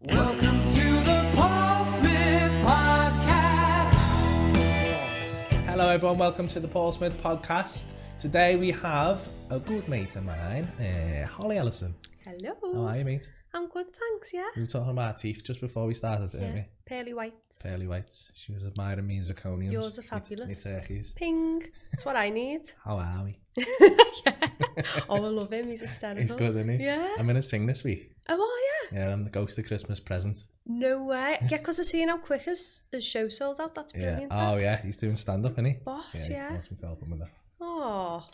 Welcome to the Paul Smith Podcast. Hello everyone, welcome to the Paul Smith Podcast. Today we have a good mate of mine, Holly Ellison. Hello. How are you, mate? I'm good, thanks, yeah. We were talking about teeth just before we started, weren't we? Pearly whites. Pearly whites. She was admiring me as zirconiums. Yours are fabulous. Me turkeys. Ping. That's what I need. How are we? Yeah. Oh, I love him. He's hysterical. He's good, isn't he? Yeah. I'm going to sing this week. Oh, are you? Yeah, I'm the ghost of Christmas present. No way. Yeah, because I've seen how quick his show sold out. That's brilliant. Yeah. Oh, yeah. He's doing stand-up, isn't he? Boss, yeah. He wants me to help him with that. Oh.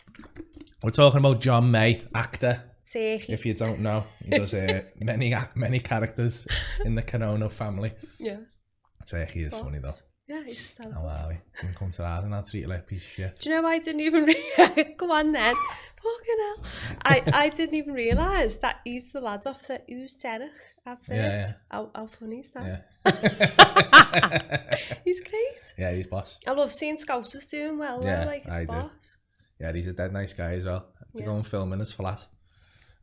We're talking about John May, actor. Turkey. If you don't know, he does many characters in the Corona family. Yeah. Turkey is funny though. Yeah, he's hysterical. How are we? You can come to ours and I'll treat you like a piece of shit. Do you know I didn't even go on then. Fucking hell. I didn't even realise that he's the lad off the Who's Derek advert. Yeah. How funny is that? Yeah. He's great. Yeah, he's boss. I love seeing Scousers doing well. Yeah, Like it's I do. boss. Yeah, he's a dead nice guy as well. To go and film in his flat.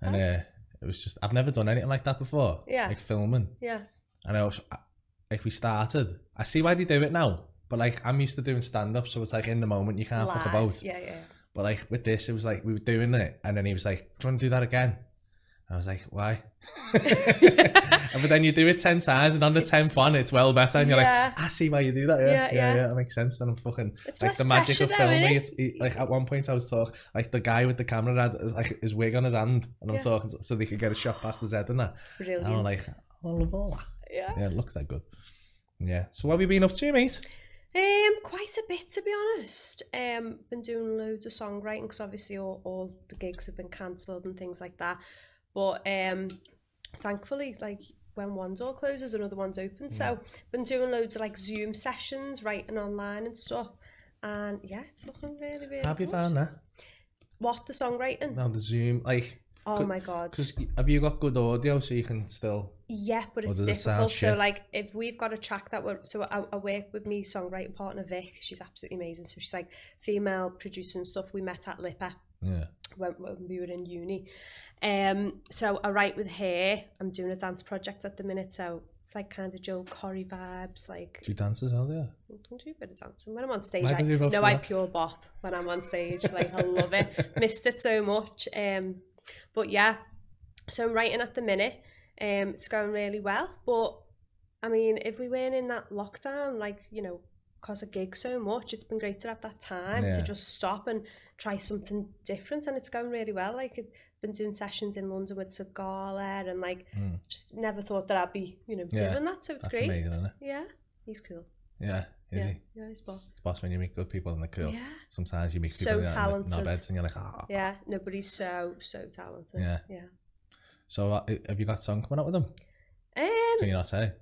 And Oh. it was just, I've never done anything like that before. Yeah. Like filming. Yeah. And like we started, I see why they do it now. But like, I'm used to doing stand-up, so it's like in the moment you can't fuck Live. about. Yeah. But like with this, it was like we were doing it, and then he was like, "Do you want to do that again?" I was like, "Why?" But then you do it 10 times, and on the 10th one, it's well better, and you're like, "I see why you do that." Yeah, that makes sense. And I'm fucking It's like less the magic of pressure though, filming. innit? Like at one point, I was talking, like the guy with the camera had like his wig on his hand, and I'm talking so they could get a shot past his head and that. Brilliant. And I'm like, I love all that. Yeah. Yeah, it looks that good. Yeah. So what have you been up to, mate? Quite a bit, to be honest. Been doing loads of songwriting because obviously all the gigs have been cancelled and things like that. But thankfully, like when one door closes, another one's open. So been doing loads of like Zoom sessions, writing online and stuff. And yeah, it's looking really, really How have you good. found that? What, the songwriting? No, the Zoom, like. Oh my God. Because have you got good audio so you can still... Yeah, but it's does it sound difficult. So shit? like if we've got a track that we're... So I work with me songwriting partner Vic. She's absolutely amazing. So she's like female producer and stuff. We met at Lipper when we were in uni. So I write with her. I'm doing a dance project at the minute. So it's like kind of Joe Corey vibes. Like, Do you dance as well, yeah? I can do a bit of dancing. When I'm on stage, Why did you both do I that? pure bop when I'm on stage. Like I love it. Missed it so much. But yeah, so I'm writing at the minute. It's going really well. But I mean, if we weren't in that lockdown, like, you know, because I gig so much, it's been great to have that time to just stop and try something different. And it's going really well. Like I've been doing sessions in London with Sagala and like just never thought that I'd be, you know, doing that. So it's That's great. amazing, isn't it? Yeah, he's cool. Yeah, is he? Yeah, he's boss. It's boss when you meet good people and they're cool. Yeah. Sometimes you meet So people talented. in knobheads and you're like, oh. Yeah, nobody's so talented. Yeah. Yeah. So have you got a song coming out with them? Can you not say?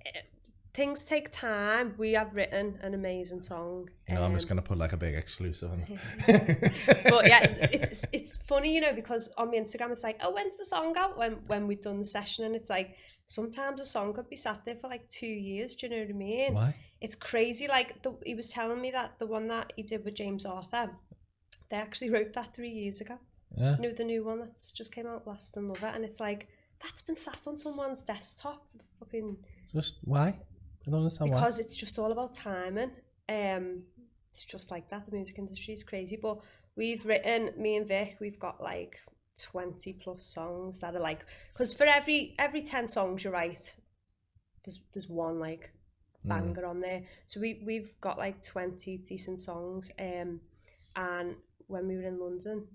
Things take time. We have written an amazing song. You know, I'm just going to put like a big exclusive on. But yeah, it's funny, you know, because on my Instagram it's like, oh, when's the song out? When we've done the session, and it's like sometimes a song could be sat there for like 2 years. Do you know what I mean? Why? It's crazy. Like he was telling me that the one that he did with James Arthur, they actually wrote that 3 years ago. Yeah. You know, the new one that's just came out, Last and Love It, and it's like that's been sat on someone's desktop for fucking. Just why? I don't understand why. Because it's just all about timing. It's just like that. The music industry is crazy. But we've written, me and Vic, we've got like 20 plus songs that are like, because for every 10 songs you write, there's one like banger on there. So we've got like 20 decent songs. And when we were in London,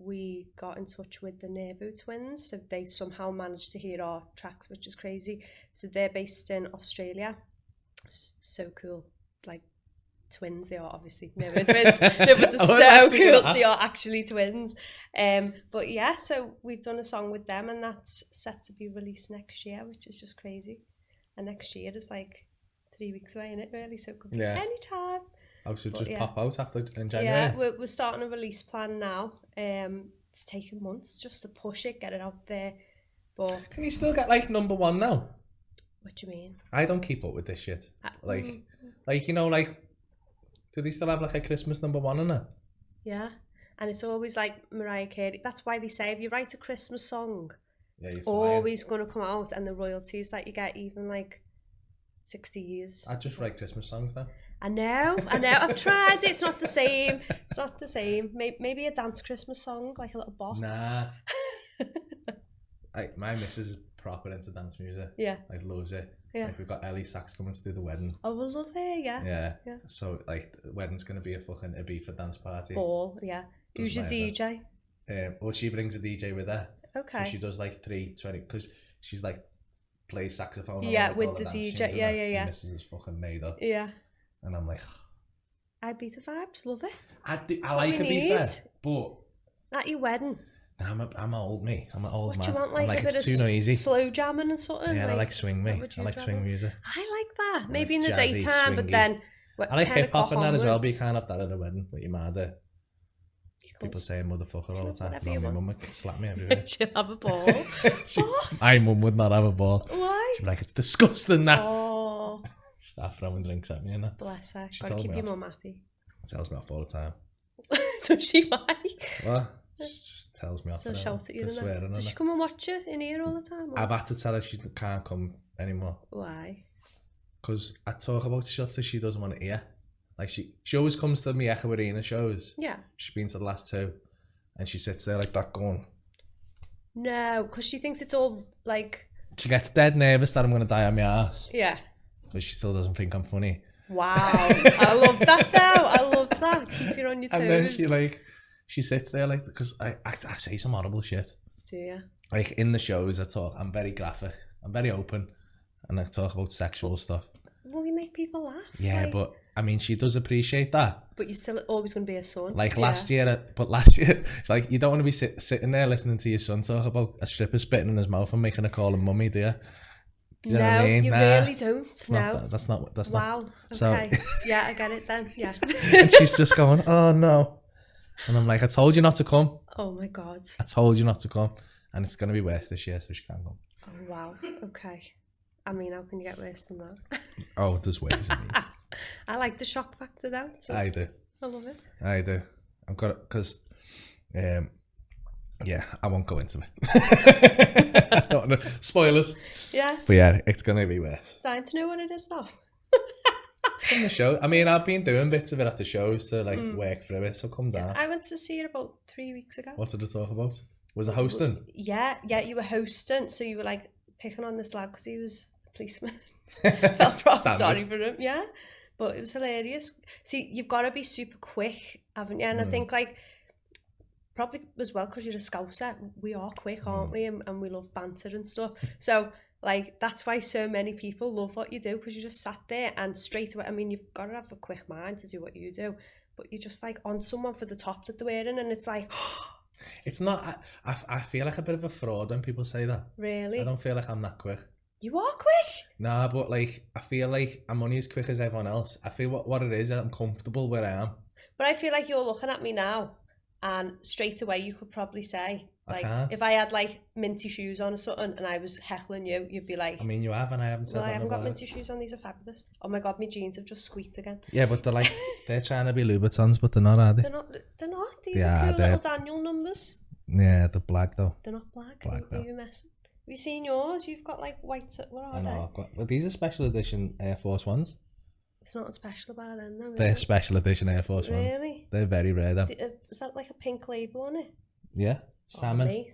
we got in touch with the Nervo twins. So they somehow managed to hear our tracks, which is crazy. So they're based in Australia. So cool. Like twins, they are obviously Nervo twins. No, but they're so cool. They are actually twins. But yeah, so we've done a song with them, and that's set to be released next year, which is just crazy. And next year is like 3 weeks away, isn't it, really? So it could be any time. I should just pop out after in January. Yeah, we're starting a release plan now. It's taken months just to push it, get it out there. But Can you still get like #1 now? what do you mean? I don't keep up with this shit. Like you know, like, do they still have like a Christmas #1 in it? Yeah, and it's always like Mariah Carey. That's why they say if you write a Christmas song, Yeah, you're always going to come out, and the royalties that you get, even like 60 years. I'd just write Christmas songs then. I know, I've tried it, it's not the same. It's not the same. Maybe a dance Christmas song, like a little bop. Nah. My missus is proper into dance music. Yeah. Like, loves it. Yeah. Like, we've got Ellie Sachs coming to do the wedding. Oh, we'll love it, yeah. Yeah. So, like, the wedding's going to be a fucking Ibiza dance party. Ball, yeah. Who's your DJ? Well, she brings a DJ with her. Okay. So she does like 3:20, because she's like, plays saxophone. Yeah, with with all the dance DJ. tunes Yeah, and yeah, yeah. My missus is fucking made up. Yeah. And I'm like, Ibiza vibes, love it. I like Ibiza, but at your wedding. I'm old, me. I'm an old What man. do you want, like, I'm like, a bit it's of too noisy. slow jamming and something? Yeah, like, I like swing, is that me. what I you'd like swing rather? music. I like that. Maybe in the jazzy, daytime, but swingy. then I like 10 hip hop o'clock and that as well, but you onwards. can't have that at a wedding with your mother. You could- People saying motherfucker all the time. Whatever No, you my want. mum would slap me everywhere. She'll have a ball. She- Boss. my mum would not have a ball. Why? She'd be like, it's disgusting that. Oh, Start throwing drinks at me and that. bless her. She Gotta told keep me your off. mum happy. Tells me off all the time. Does she why? What? She just tells me off. She'll for shout at you, for doesn't swearing it? and Does she that. come and watch you in here all the time? Or? I've had to tell her she can't come anymore. Why? Because I talk about stuff that she doesn't want to hear. Like, she always comes to me Echo Arena shows. Yeah. She's been to the last 2. And she sits there like that going. No, because she thinks it's all like... She gets dead nervous that I'm going to die on my ass. Yeah. Because she still doesn't think I'm funny. Wow. I love that though. I love that. Keep you on your toes. And then she sits there like, because I say some horrible shit. Do you? Like, in the shows I'm very graphic. I'm very open. And I talk about sexual stuff. Well, you make people laugh. Yeah, like, but I mean, she does appreciate that. But you're still always going to be a son. Like Yeah. last year, it's like, you don't want to be sitting there listening to your son talk about a stripper spitting in his mouth and making her call him mummy, do you? Do you know what I mean? You Nah, really don't. it's No. not that. That's not. Wow. So- Okay. Yeah, I get it then. Yeah. And she's just going, oh no. And I'm like, I told you not to come. Oh my God. I told you not to come. And it's going to be worse this year, so she can't come. Oh wow. Okay. I mean, how can you get worse than that? Oh, there's ways and means. I like the shock factor though. So I do. I love it. I do. I've got it, because, yeah, I won't go into it. I don't know. Spoilers. Yeah. But yeah, it's going to be worse. Dying to know what it is now. From the show. I mean, I've been doing bits of it at the shows to like work through it, so come down. I went to see it about 3 weeks ago. What did it talk about? Was it hosting? Yeah, you were hosting, so you were like picking on this lad because he was a policeman. Felt proper Standard. sorry for him, yeah. But it was hilarious. See, you've got to be super quick, haven't you? And I think like probably as well because you're a Scouser, we are quick, aren't we? And we love banter and stuff. So like that's why so many people love what you do, because you just sat there and straight away. I mean, you've got to have a quick mind to do what you do, but you're just like on someone for the top that they're wearing, and it's like. It's not. I feel like a bit of a fraud when people say that. Really? I don't feel like I'm that quick. You are quick? Nah, but like I feel like I'm only as quick as everyone else. I feel what it is. I'm comfortable where I am. But I feel like you're looking at me now, and straight away you could probably say, I like, can't. if I had like minty shoes on or something and I was heckling you, you'd be like, I mean, you have, and I haven't said well, I that haven't got about minty shoes on, these are fabulous. Oh my God, my jeans have just squeaked again. Yeah, but they're like they're trying to be Louboutins, but they're not, are they? They're not. These Yeah, are cool they're- little Daniel numbers. Yeah, they're black though. They're not black. Black, Are though. you messing? Have you seen yours? You've got like white, what are I they? know. I've got. Well, these are special edition Air Force Ones. It's not special about them though, They're is it? special edition Air Force Ones. Really? They're very rare though. Is that like a pink label on it? Yeah, salmon. Oh, mate,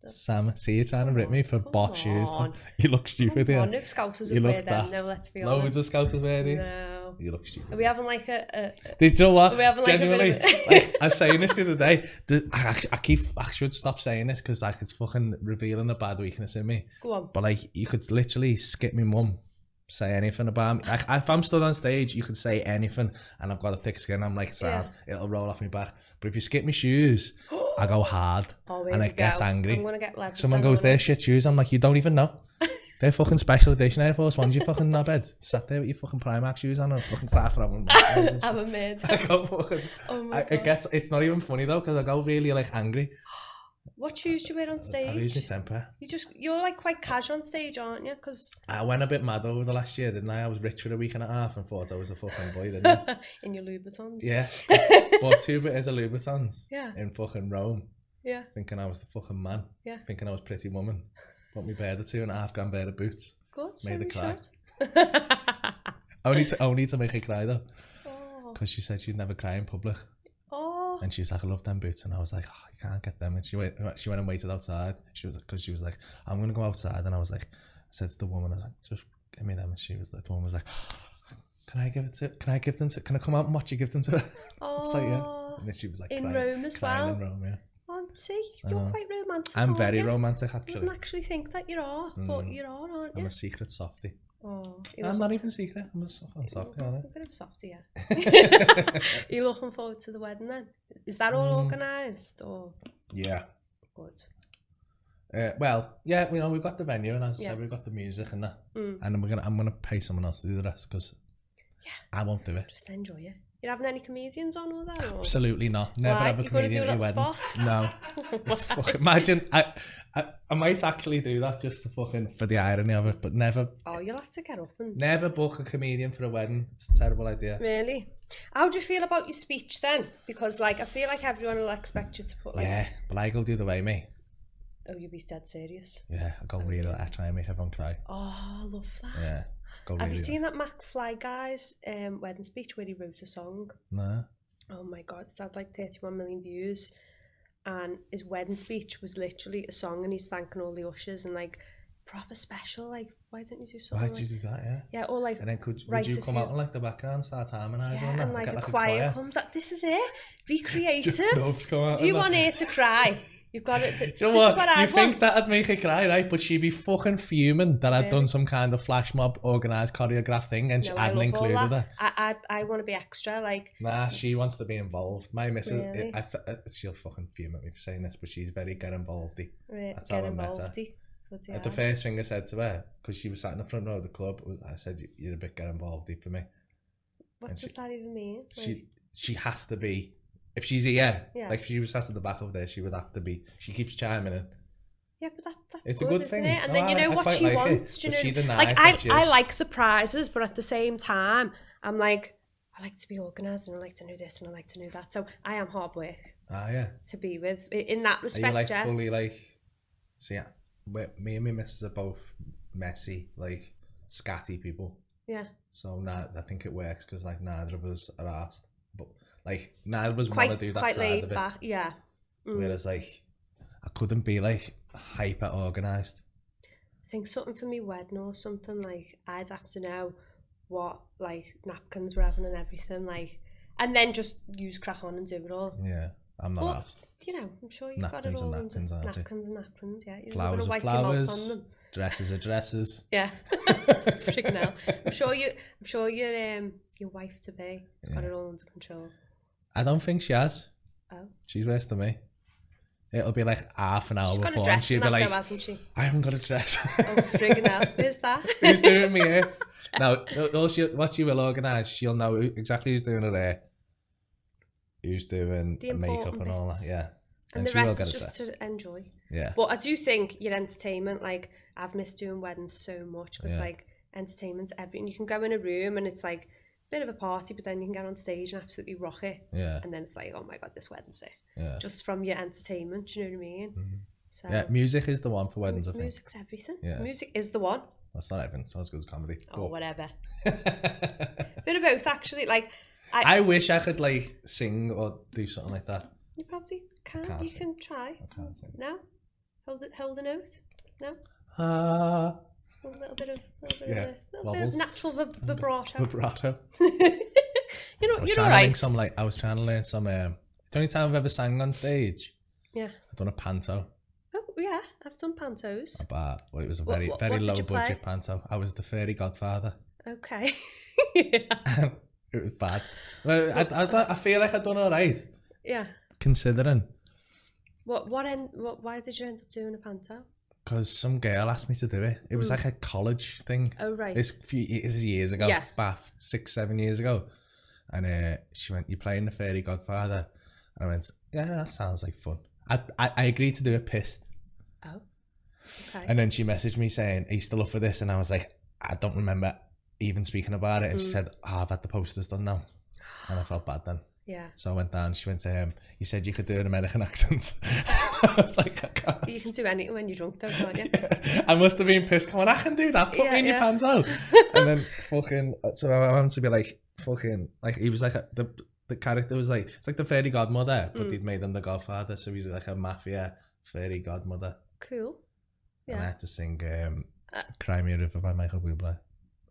that's Salmon. See, you're trying to rip me for Come boss shoes. on. You look stupid Come here. on, no Scousers You would look wear them. daft. No, let's be honest. Loads of Scousers wear these. No. You look stupid. Are we having like a Did you know what? Are we having like a bit Genuinely, of a- like, I was saying this the other day. I should stop saying this because like it's fucking revealing a bad weakness in me. go on. But like, you could literally skip me mum, say anything about me. Like, if I'm stood on stage, you could say anything, and I've got a thick skin. I'm like, sound, it'll roll off my back. But if you skip me shoes, I go hard, Oh, here and we it gets go. angry. I'm gonna get level. Someone goes, "They're shit shoes." I'm like, you don't even know. They're fucking special edition Air Force Ones, you fucking knobhead. Sat there with your fucking Primark shoes on and fucking start throwing. I'm a mid. I go fucking. Oh my God. It's not even funny though, because I go really like angry. What shoes do you wear on I lose my stage? temper. You're like quite cash on stage, aren't you? Because I went a bit mad over the last year, didn't I? I was rich for a week and a half and thought I was a fucking boy, didn't I? in your Louboutins. Yeah. Bought 2 bits of Louboutins Yeah. in fucking Rome. Yeah. thinking I was the fucking man. Yeah. Thinking I was Pretty Woman. Bought me pair of $2.5 pair of boots. Good. Made her cry. Should. Only to make her cry though. Oh. Because she said she'd never cry in public. Oh. And she was like, I love them boots. And I was like, oh, I can't get them. And she went and waited outside. She was like, I'm going to go outside. And I was like, I said to the woman, I was like, just give me them. And she was like, the woman was like, can I come out and watch you give them to her? Oh. I was like, yeah. And then she was like, in crying, Rome as well. in Rome, yeah. Oh, see, you're quite romantic. I'm very you? romantic, I actually. wouldn't actually think that you are, but you are, aren't you? I'm a secret softie. Oh, I'm not even secret. I'm a softie, aren't a bit of a softie, yeah. Are you looking forward to the wedding then? Is that all organised or? Yeah. Good. Well, yeah, we've got the venue, and as I said, we've got the music and that, and I'm gonna pay someone else to do the rest because I won't do it. Just enjoy it. You having any comedians on or that? Or? Absolutely not. Never have a comedian at your wedding. Spot? No. It's fucking, imagine I might actually do that just to fucking for the irony of it, but never. Oh, you'll have to get up and. Never book a comedian for a wedding. It's a terrible idea. Really? How do you feel about your speech then? Because like I feel like everyone will expect you to put like. Yeah, but I go do the way me. Oh, you'll be dead serious. Yeah, I go really. I try and make everyone cry. Oh, I love that. Yeah. Have you seen that McFly guy's wedding speech where he wrote a song? No. Oh my god, it's had like 31 million views, and his wedding speech was literally a song, and he's thanking all the ushers and like proper special. Like, why don't you do something? Why did you do that? Yeah. Yeah, or like. And then would you come out in like the background, start harmonising? Yeah, and like a choir comes out. This is it. Be creative. Just doves come out. If you want her to cry, you've got it. Do you know what? You think that'd make her cry, right? But she'd be fucking fuming that I'd done some kind of flash mob, organised, choreographed thing, and she hadn't included her. I want to be extra, like. Nah, she wants to be involved. My missus, Really? she'll fucking fume at me for saying this, but she's very get involved. Right, That's how I met her. The first thing I said to her, because she was sat in the front row of the club, I said, "You're a bit get involved for me." What does that even mean? She has to be. If she's here, Yeah. like if she was sat at the back of there, she would have to be. She keeps chiming in. Yeah, but that's It's good, a good isn't thing. it? And No, then you know I what quite she like wants. it, Do you but know? she denies Like that she I is. like surprises, but at the same time, I'm like I like to be organised and I like to know this and I like to know that. So I am hard work Yeah. to be with in that Are respect. you like yeah. fully like? See, me and my missus are both messy, like scatty people. Yeah. So I think it works because like neither of us are asked, but like neither of us Quite want to do that quite side laid of it. back. Yeah. Whereas like I couldn't be like hyper organised. I think something for me wedding or something, like I'd have to know what like napkins we're having and everything, like, and then just crack on and do it all. Yeah, I'm not asked. You know, I'm sure you've got it Napkins and all napkins, aren't you? napkins and napkins, yeah. You're Flowers gonna are wipe your mouth flowers. on them. Dresses are dresses. Yeah. Freaking hell. I'm sure your wife to be has got it all under control. I don't think she has. Oh. She's worse than me. It'll be like half an hour She's got a before, dress and she'll and be that like, though, hasn't she? "I haven't got a dress." Oh, friggin' hell. Who's that? Who's doing me hair? Now, what she will organise, she'll know exactly who's doing her hair, who's doing The makeup important and all that. bits. Yeah, And the she will rest get is a just dress. to enjoy. Yeah. But I do think your entertainment, like, I've missed doing weddings so much because, Yeah. like, entertainment's everything. You can go in a room and it's like a bit of a party, but then you can get on stage and absolutely rock it. Yeah. And then it's like, oh my God, this wedding's it. Yeah. Just from your entertainment, do you know what I mean? Mm-hmm. So, Yeah, music is the one for weddings, I think. music's everything. Yeah. Music is the one. That's not everything. It's not as good as comedy. Oh, But- whatever. Bit of both, actually. Like, I wish I could like sing or do something like that. you probably can. can't You sing. can try. I can't sing. No? Hold a note? No? Ah, A little bit of wobbles. natural vibrato. vibrato. You're I was all trying to right. learn some like I was trying to learn some. The only time I've ever sang on stage, Yeah. I've done a panto. Oh yeah, I've done pantos. About it was a What- very what very did low you play? budget panto. I was the fairy godfather. Okay. Yeah. It was bad. Well, I feel like I've done all right Yeah. considering. Why did you end up doing a panto? Because some girl asked me to do it. It was like a college thing. Oh right. This years ago, Yeah. about 6-7 years ago, and she went, "You playing the fairy godfather?" And I went, "Yeah, that sounds like fun." I agreed to do it pissed, Oh. Okay. and then she messaged me saying, "Are you still up for this?" And I was like, "I don't remember even speaking about it." And she said, "Oh, I've had the posters done now," and I felt bad then. Yeah. So I went down. She went to him. You said you could do an American accent. I was like, I can't. You can do anything when you're drunk though, can't you? I must have been pissed going, I can do that, put me in your pants out. And then fucking, so I wanted to be like, fucking, like, he was like, the character was like, it's like the fairy godmother, but they'd made him the godfather, so he's like a mafia fairy godmother. Cool. Yeah. And I had to sing Cry Me a River by Michael Bublé.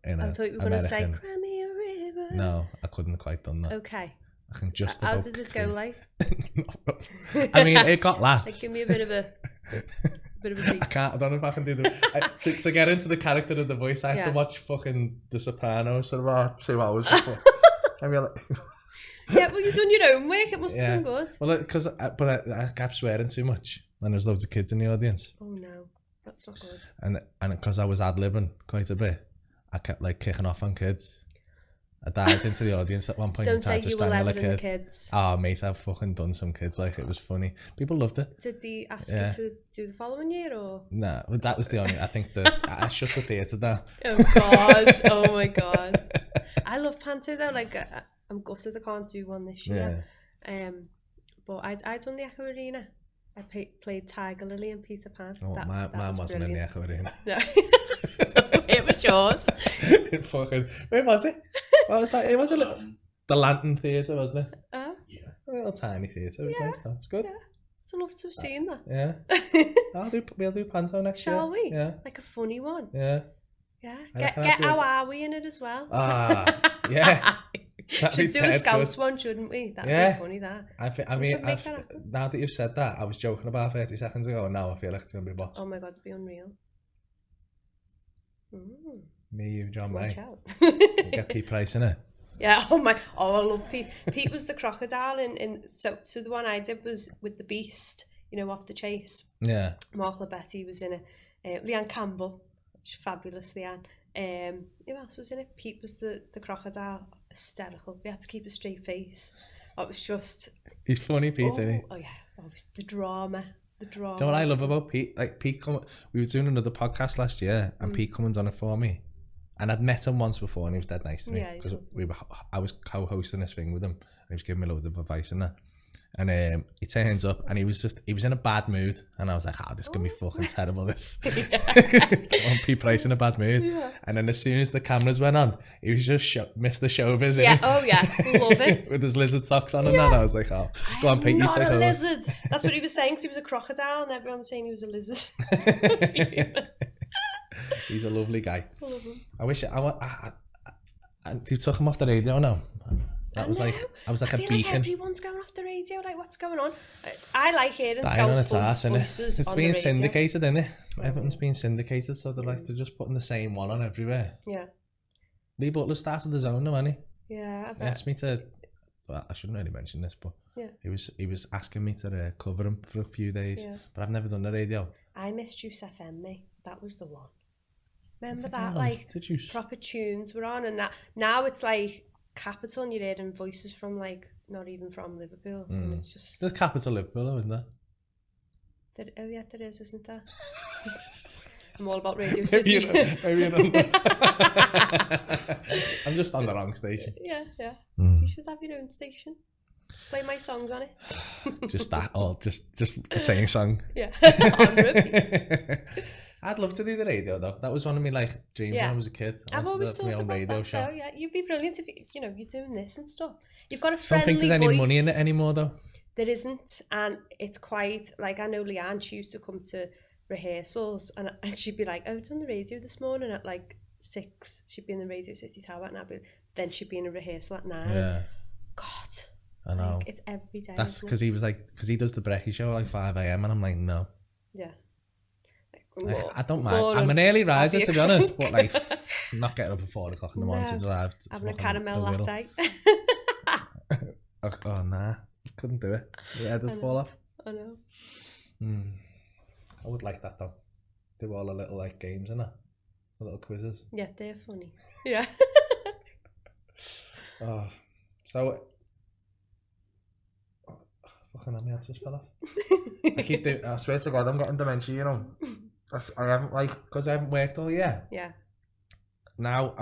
I thought you were going to say, Cry Me a River. No, I couldn't quite done that. Okay. I can just How about... did it go like? I mean, it got laughs. Like, give me a bit of a beat. I don't know if I can do the... to get into the character of the voice, I had to watch fucking The Sopranos for about 2 hours before. I mean, like... Yeah, well, you've done your own work. It must have been good. Well, because I kept swearing too much, and there's loads of kids in the audience. Oh no, that's not good. And because I was ad-libbing quite a bit, I kept like kicking off on kids. I dived into the audience at one point and tried to strangle a kid. Kids. Oh mate, I've fucking done some kids, like it was funny. People loved it. Did they ask you to do the following year or? No, that was the only. I think I shut the theatre down. Oh god! Oh my god! I love Panto though. Like I'm gutted I can't do one this year. Yeah. But I done the Echo Arena. I played Tiger Lily and Peter Pan. Oh, mine wasn't in the Echo Arena. No. It was yours. Fucking, where was it? What was that? It was the Lantern Theatre, wasn't it? Oh. Yeah. A little tiny theatre. It was nice though. It's good. Yeah. I'd love to have seen that. Yeah. We'll do Panto next year. Shall we? Yeah. Like a funny one. Yeah. Yeah. Get How Are We in it as well. Ah, yeah. Should do a Scouts one, shouldn't we? That'd be funny, that. I mean, now that you've said that, I was joking about 30 seconds ago, and now I feel like it's going to be boss. Oh my god, it'd be unreal. Mm. Me, you, John May. Watch out. We'll get Pete Price in it. Yeah, I love Pete. Pete was the crocodile so the one I did was with the Beast, off the chase. Yeah. Mark Labetti was in it. Leanne Campbell, she's fabulous, Leanne. Who else was in it? Pete was the crocodile. Hysterical. We had to keep a straight face. It was just... He's funny, Pete, isn't he? Oh yeah. The drama. Do you know what I love about Pete? Like Pete, we were doing another podcast last year, and Pete come and done it for me. And I'd met him once before, and he was dead nice to me. Yeah, because I was co-hosting this thing with him, and he was giving me loads of advice and that. And he turns up, and he was in a bad mood, and I was like, this is gonna be fucking terrible. This, Pete Price in a bad mood. Yeah. And then as soon as the cameras went on, he was just missed the showbiz. Yeah, oh yeah, love it. With his lizard socks on, and then I was like, go on, Pete, you take over. Lizard. That's what he was saying, because he was a crocodile, and everyone was saying he was a lizard. He's a lovely guy. I love him. I wish you took him off the radio now. I was like a beacon. Like everyone's going off the radio. Like, what's going on? I like hearing Scout's voices. It's being syndicated, isn't it? Everything's being syndicated, so they're just putting the same one on everywhere. Yeah. Lee Butler started his own, hasn't he? Yeah. He asked me to. Well, I shouldn't really mention this, but he was asking me to cover him for a few days. Yeah. But I've never done the radio. I missed Juice FM, mate. That was the one. Remember that? Like proper tunes were on, and that now it's like Capital, and you're hearing voices from like not even from Liverpool, and it's just. There's Capital Liverpool, though, isn't there? Oh yeah, there is, isn't there? I'm all about Radio City. Maybe you're not. I'm just on the wrong station. Yeah. You should have your own station. Play my songs on it. Just that, or just the same song. Yeah, on repeat. I'd love to do the radio though. That was one of my dreams when I was a kid. I've always thought about radio show. Though, yeah, you'd be brilliant if you're doing this and stuff. You've got a friendly voice. Don't think there's any money in it anymore though. There isn't, and it's quite like I know Leanne. She used to come to rehearsals, and she'd be like, "Oh, done the radio this morning at like 6." She'd be in the Radio City Tower, and then she'd be in a rehearsal at 9. Yeah. God. I know. Like, it's every day. That's because he was because he does the brekkie show at like 5 a.m. and I'm like, no. Yeah. I don't mind. I'm an early riser to be honest, but I'm not getting up at 4 o'clock in the morning to drive. Having a caramel latte. Oh nah, couldn't do it. The head would fall off. I know. I would like that though. Do all the little games and that, the little quizzes. Yeah, they're funny. Yeah. So. Fucking hell, my head just fell off. I keep doing. I swear to God, I'm getting dementia. I haven't because I haven't worked all year. Yeah. Now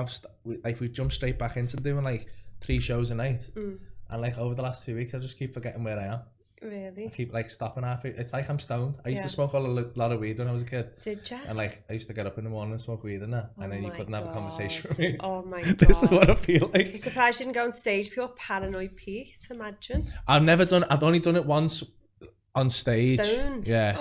we've jumped straight back into doing 3 shows a night, and over the last 2 weeks I just keep forgetting where I am. Really? I keep like stopping halfway. It's like I'm stoned. I used Yeah. to smoke a lot of weed when I was a kid. Did ya? And like I used to get up in the morning and smoke weed and that, and then you my couldn't have a conversation God. with me. Oh my God. This is what I feel I'm like. surprised you didn't go on stage. Pure paranoid Pete, imagine. I've only done it once on stage. Stoned. Yeah,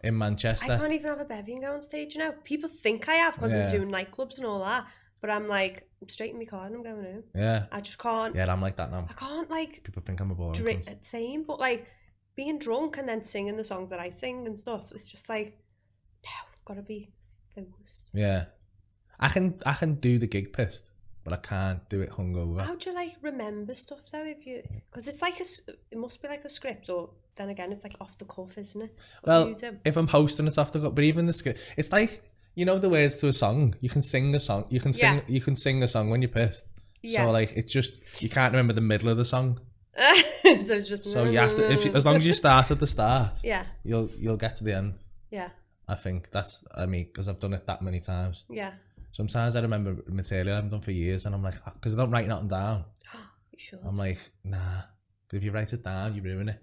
in I Manchester. can't even have a bevy and go on stage, you know. People think I have because I'm Yeah. doing nightclubs and all that. But I'm like, I'm straight in my car and I'm going home. Yeah, I just can't. yeah, I'm like that now. I can't like People think I'm a boring drink cunt. same, but like being drunk and then singing the songs that I sing and stuff. It's just like, no, gotta be focused. Yeah, I can do the gig pissed, but I can't do it hungover. How do you like remember stuff though? If you, because it's like it must be like a script, or then again it's like off the cuff, isn't it? What Well, do you do? if I'm hosting, it's off the cuff. But even the script, it's like, you know the words to a song. You can sing a song. You can sing. Yeah. You can sing a song when you're pissed. Yeah. So like, it's just you can't remember the middle of the song. So it's just. So you have to, as long as you start at the start, Yeah. you'll get to the end. Yeah. I think because I've done it that many times. Yeah. Sometimes I remember material I haven't done for years, and I'm like, because I don't write nothing down. You should. I'm like, nah. If you write it down, you ruin it.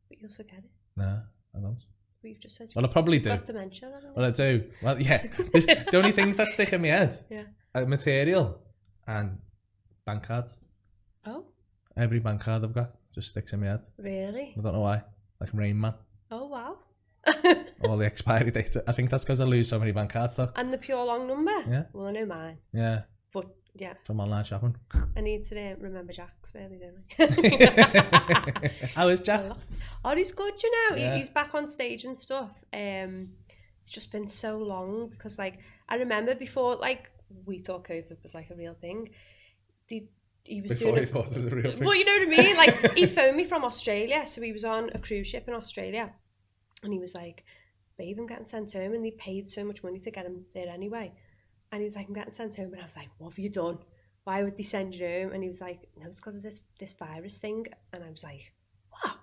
But you'll forget it. Nah, I don't. But you've just said. Well, I probably you've do. got dementia. I don't know. Well, I do. Well, yeah. The only things that stick in my head, Yeah. Material and bank cards. Oh, Every bank card I've got just sticks in my head. really? I don't know why. Like Rain Man. Oh, wow. All the expiry dates. I think that's because I lose so many bank cards though. And the pure long number? Yeah. Well, I know mine. Yeah. But, yeah, From online shopping. I need to remember Jack's, really, don't I? How is A Jack? lot. Oh, he's good, you know. Yeah. He's back on stage and stuff. It's just been so long because, like, I remember before, like, we thought COVID was, like, a real thing. He was Before doing he thought it was a real thing. Well, you know what I mean? Like, he phoned me from Australia. So he was on a cruise ship in Australia. And he was like, babe, I'm getting sent home. And they paid so much money to get him there anyway. And he was like, I'm getting sent home. And I was like, what have you done? Why would they send you home? And he was like, no, it's because of this virus thing. And I was like, what?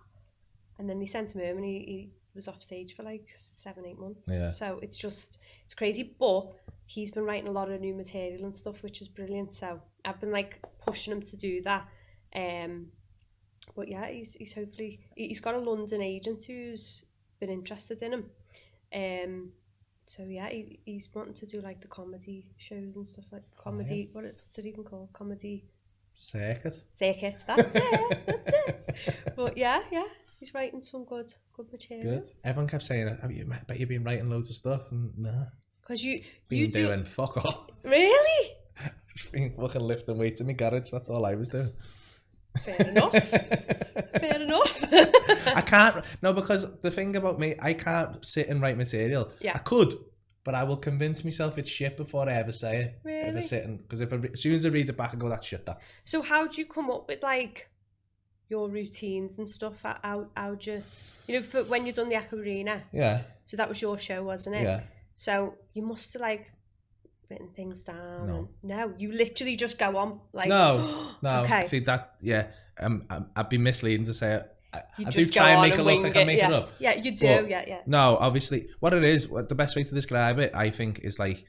And then they sent him home and he was off stage for like 7-8 months. Yeah. So it's crazy. But he's been writing a lot of new material and stuff, which is brilliant. So I've been like pushing him to do that. But yeah, he's got a London agent who's been interested in him. So yeah, he's wanting to do like the comedy shows and stuff, like comedy. What's it even called? Comedy Circuit. That's it. But yeah, he's writing some good material. Good. Everyone kept saying, bet you've been writing loads of stuff. And nah. Because you Been do doing fuck all. really. Just been fucking lifting weights in my garage. That's all I was doing. Fair enough. Fair enough. I can't. No, because the thing about me, I can't sit and write material. Yeah. I could, but I will convince myself it's shit before I ever say it. Really? If I sit and, because as soon as I read it back, I go, that's shit. That. So how do you come up with like your routines and stuff? How do you for when you done the Arena? Yeah. So that was your show, wasn't it? Yeah. So you must have like written things down. No. No, you literally just go on like. No. Okay. See that? Yeah. I'd be misleading to say it. I do just try go and on make it and look wing like I make yeah. it up. Yeah, you do. But yeah. No, obviously, what it is, the best way to describe it, I think, is like,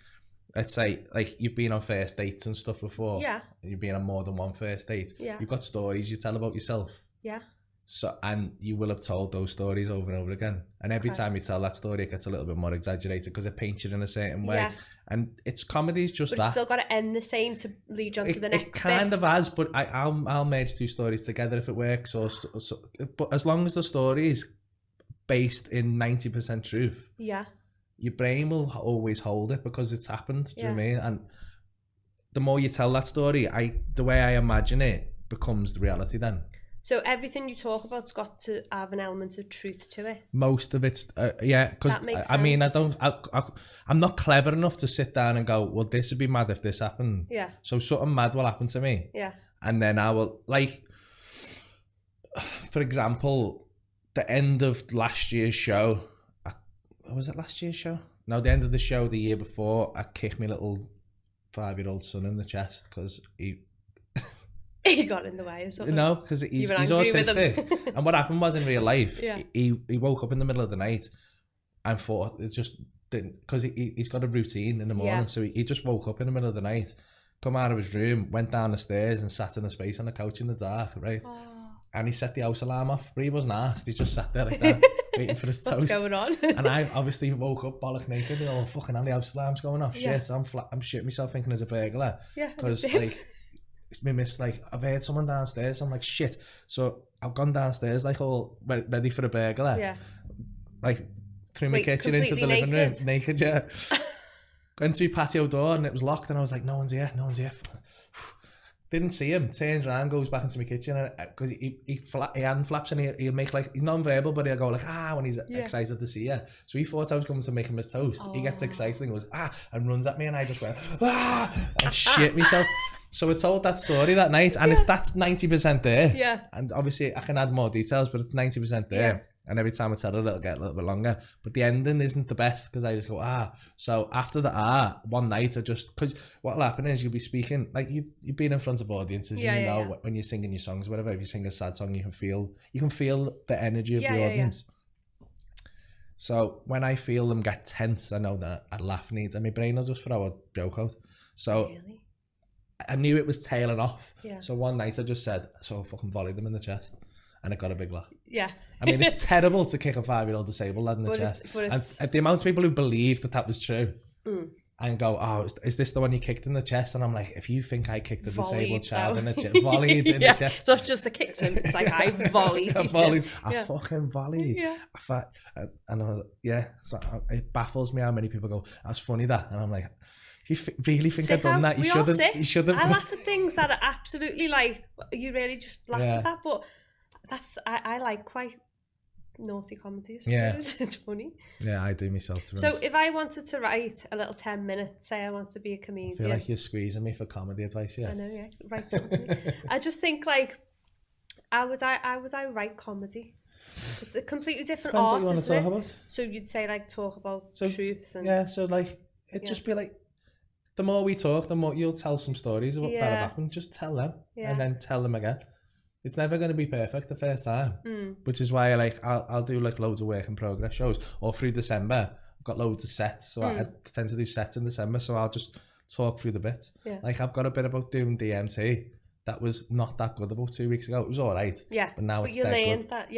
let's say, like you've been on first dates and stuff before. Yeah. You've been on more than one first date. Yeah. You've got stories you tell about yourself. Yeah. So, and you will have told those stories over and over again. And every time you tell that story, it gets a little bit more exaggerated because it paints you in a certain way. Yeah. And it's comedy's just But that. it's still got to end the same to lead you on to the next It kind bit. of has, but I'll merge two stories together if it works. But as long as the story is based in 90% truth, Yeah. your brain will always hold it because it's happened. Do you know what I Yeah. mean? And the more you tell that story, the way I imagine it becomes the reality then. So everything you talk about's got to have an element of truth to it. Most of it's yeah, because That makes I mean sense. I'm not clever enough to sit down and go, well, this would be mad if this happened. Yeah. So something mad will happen to me. Yeah. And then I will, like, for example, the end of last year's show. Was it last year's show? No, the end of the show the year before, I kicked my little 5-year-old son in the chest because He got in the way or something. No, because he's were angry with him. autistic. And what happened was in real life, Yeah. he woke up in the middle of the night and thought it just didn't, because he's got a routine in the morning. Yeah. So he just woke up in the middle of the night, come out of his room, went down the stairs and sat in a space on the couch in the dark, right? Oh. and he set the house alarm off, but he wasn't asked. He just sat there like that, waiting for his toast. What's going on? And I obviously woke up bollock naked, and oh fucking hell, the house alarm's going off. Yeah. Shit, I'm shitting myself thinking there's a burglar. Yeah, Because like we missed, like I've heard someone downstairs. I'm like shit. So I've gone downstairs like all ready for a burglar. Yeah. Like through my kitchen into the living room, naked. Yeah. Went to my patio door and it was locked, and I was like, no one's here. Didn't see him. Turns around, goes back into my kitchen, because he hand flaps, and he'll make like, he's non-verbal, but he'll go like when he's excited to see you. So he thought I was coming to make him his toast. He gets excited and goes and runs at me, and I just went and shit myself. So we told that story that night, and that's 90% there. Yeah. And obviously I can add more details, but it's 90% there. Yeah. And every time I tell it, it'll get a little bit longer. But the ending isn't the best, because I just go, So after the one night, because what'll happen is you'll be speaking, like you've been in front of audiences, and you know when you're singing your songs, whatever, if you sing a sad song, you can feel the energy of the audience. Yeah. So when I feel them get tense, I know that a laugh needs, and my brain will just throw a joke out. So really? I knew it was tailing off. Yeah. So one night I just said, so I fucking volleyed them in the chest. And it got a big laugh. Yeah. I mean, it's terrible to kick a 5-year-old disabled lad in the chest. And the amount of people who believe that was true and go, is this the one you kicked in the chest? And I'm like, if you think I kicked a disabled child in the chest, volleyed in the chest. It's not just a kicked him, it's like I volleyed. I fucking volleyed. Yeah. And I was so it baffles me how many people go, that's funny that. And I'm like, if you really think I've done that, you shouldn't. I laugh at things that are absolutely like, you really just laugh at that, but I like quite naughty comedy, I suppose. Yeah. It's funny. Yeah, I do myself. So if I wanted to write a little 10 minutes, say I want to be a comedian. I feel like you're squeezing me for comedy advice, yeah. I know, yeah. Write something. I just think like, how would I write comedy? It's a completely different Depends art, what you want to talk about. So you'd say like talk about truth and... Yeah, so like, it'd just be like, the more we talk, the more you'll tell some stories about that have happened. Just tell them and then tell them again. It's never going to be perfect the first time, which is why I'll do like loads of work in progress shows, or through December I've got loads of sets, so I tend to do sets in December, so I'll just talk through the bits. Like I've got a bit about doing DMT that was not that good about 2 weeks ago. It was all right, but now it's dead good. That,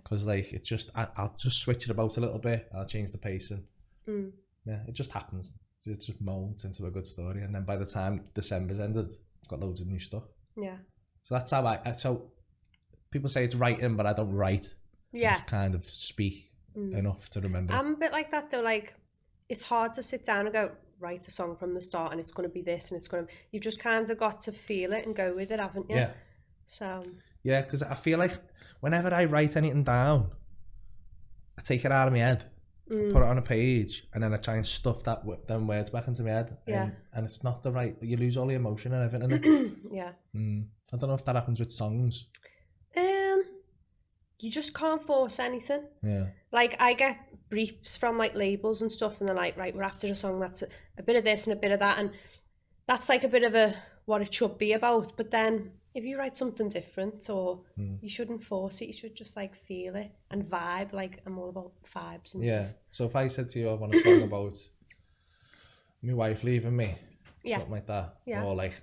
because like it just I'll just switch it about a little bit. I'll change the pacing. It just happens. It just molds into a good story, and then by the time December's ended, I've got loads of new stuff. So that's how so people say it's writing, but I don't write. I just kind of speak enough to remember. I'm a bit like that though. Like, it's hard to sit down and go, write a song from the start and it's going to be this and it's going to... You've just kind of got to feel it and go with it, haven't you? Yeah. So... Yeah, because I feel like whenever I write anything down, I take it out of my head, put it on a page, and then I try and stuff them words back into my head. Yeah. And it's not the right... You lose all the emotion and everything. Yeah. I don't know if that happens with songs. You just can't force anything. Yeah. Like, I get briefs from like labels and stuff, and they're like, right, we're after a song that's a bit of this and a bit of that, and that's like a bit of what it should be about. But then if you write something different, or you shouldn't force it, you should just like feel it and vibe. Like, I'm all about vibes and stuff. So if I said to you, I want a song about my wife leaving me, something like that, or like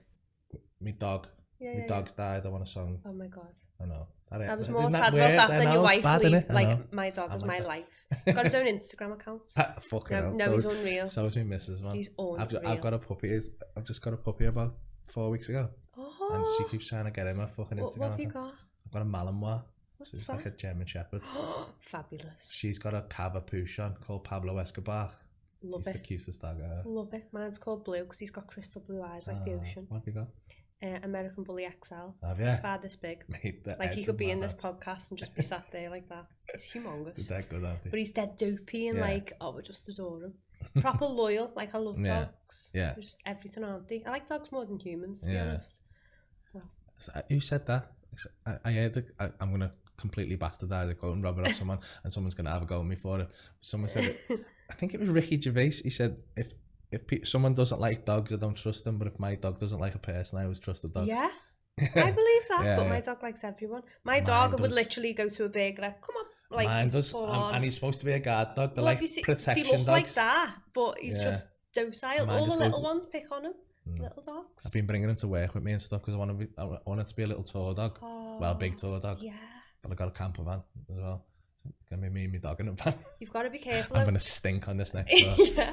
my dog. My dog's died, I want a song. Oh my God. I know. I was more sad about that than your wife leaving. Like, my dog is my life. He's got his own Instagram account. Fucking hell. No, he's unreal. So is my missus, man. He's unreal. I've got a puppy. I've just got a puppy about 4 weeks ago. Oh. And she keeps trying to get him a fucking Instagram. What have you got? I've got a Malinois. What's she's that? like a German Shepherd. Fabulous. She's got a Cavapooch on called Pablo Escobar. Love he's it. The cutest dog ever. Love it. Mine's called Blue because he's got crystal blue eyes like the ocean. What have you got? American Bully XL. Have you? It's about this big. Mate, like he could be in this podcast and just be sat there like that. He's humongous. He's that good, aren't he? But he's dead dopey and like, we just adore him. Proper loyal. Like, I love dogs. Yeah. They're just everything, aren't they? I like dogs more than humans, to be honest. Well. So, who said that? I heard I'm going to completely bastardize a quote and rub it off someone, and someone's going to have a go at me for it. Someone said it. I think it was Ricky Gervais. He said, if someone doesn't like dogs, I don't trust them. But if my dog doesn't like a person, I always trust the dog. Yeah, I believe that. But my dog likes everyone. My dog would literally go to a burglar. Come on, like, mine does. And he's supposed to be a guard dog. They're like protection dogs. He looks like that, but he's just docile. All the little ones pick on him. Little dogs. I've been bringing him to work with me and stuff because I want it to be a little tour dog. Well, big tour dog. Yeah. But I got a camper van as well. So it's gonna be me and my dog in a van. You've got to be careful. I'm gonna stink on this next door. Yeah.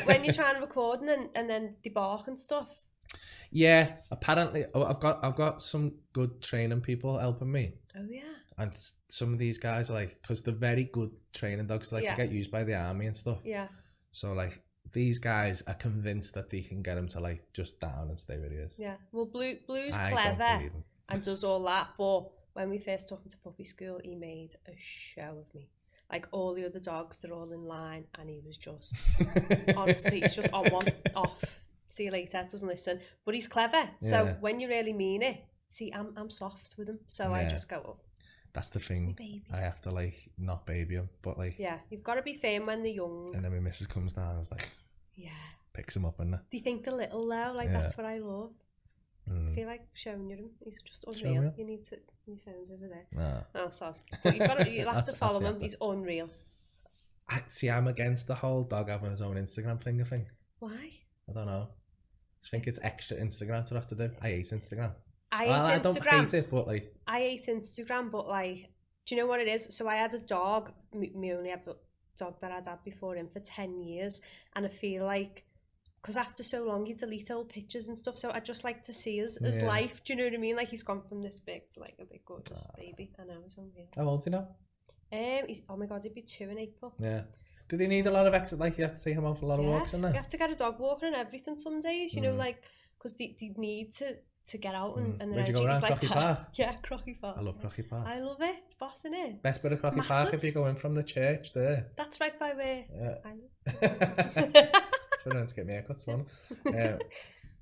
when you're trying to record and then they bark and stuff. Yeah, apparently I've got some good training people helping me. Oh yeah. And some of these guys are like, because they're very good training dogs, like they get used by the army and stuff. Yeah. So like these guys are convinced that they can get him to like just down and stay where he is. Yeah. Well, Blue's I clever and does all that, but when we first took him to puppy school, he made a show of me. Like all the other dogs, they're all in line, and he was just honestly, he's just on one off. See you later. Doesn't listen, but he's clever. So when you really mean it, see, I'm soft with him, so I just go up. That's the thing. I have to like not baby him, but like you've got to be firm when they're young. And then when Mrs. comes down, it's like picks him up and they think they're little though. Like that's what I love. I feel like showing you him. He's just unreal. You need to. Your phone's over there. No, sorry. But you'll have to follow him. He's unreal. I'm against the whole dog having his own Instagram thing. Why? I don't know. I think it's extra Instagram to have to do. I hate Instagram. I don't hate it, but like I hate Instagram, but like, do you know what it is? So I had a dog. Me only have a dog that I'd had before him for 10 years, and I feel like, because after so long you delete old pictures and stuff, so I just like to see his life. Do you know what I mean? Like he's gone from this big to like a big gorgeous baby. I know, it's unreal. How old's he now? He's, oh my god, he'd be 2 in April. Yeah. Do they need a lot of extra? Like you have to take him out for a lot of walks and that. You have to get a dog walker and everything some days. You know, like because they need to get out and then Where'd you go around like Crocky Park? Yeah, Crocky Park. I love Crocky Park. I love it. It's boss, isn't it? Best bit of Crocky Park if you go in from the church there. That's right by where I live. So I went to get my haircuts one.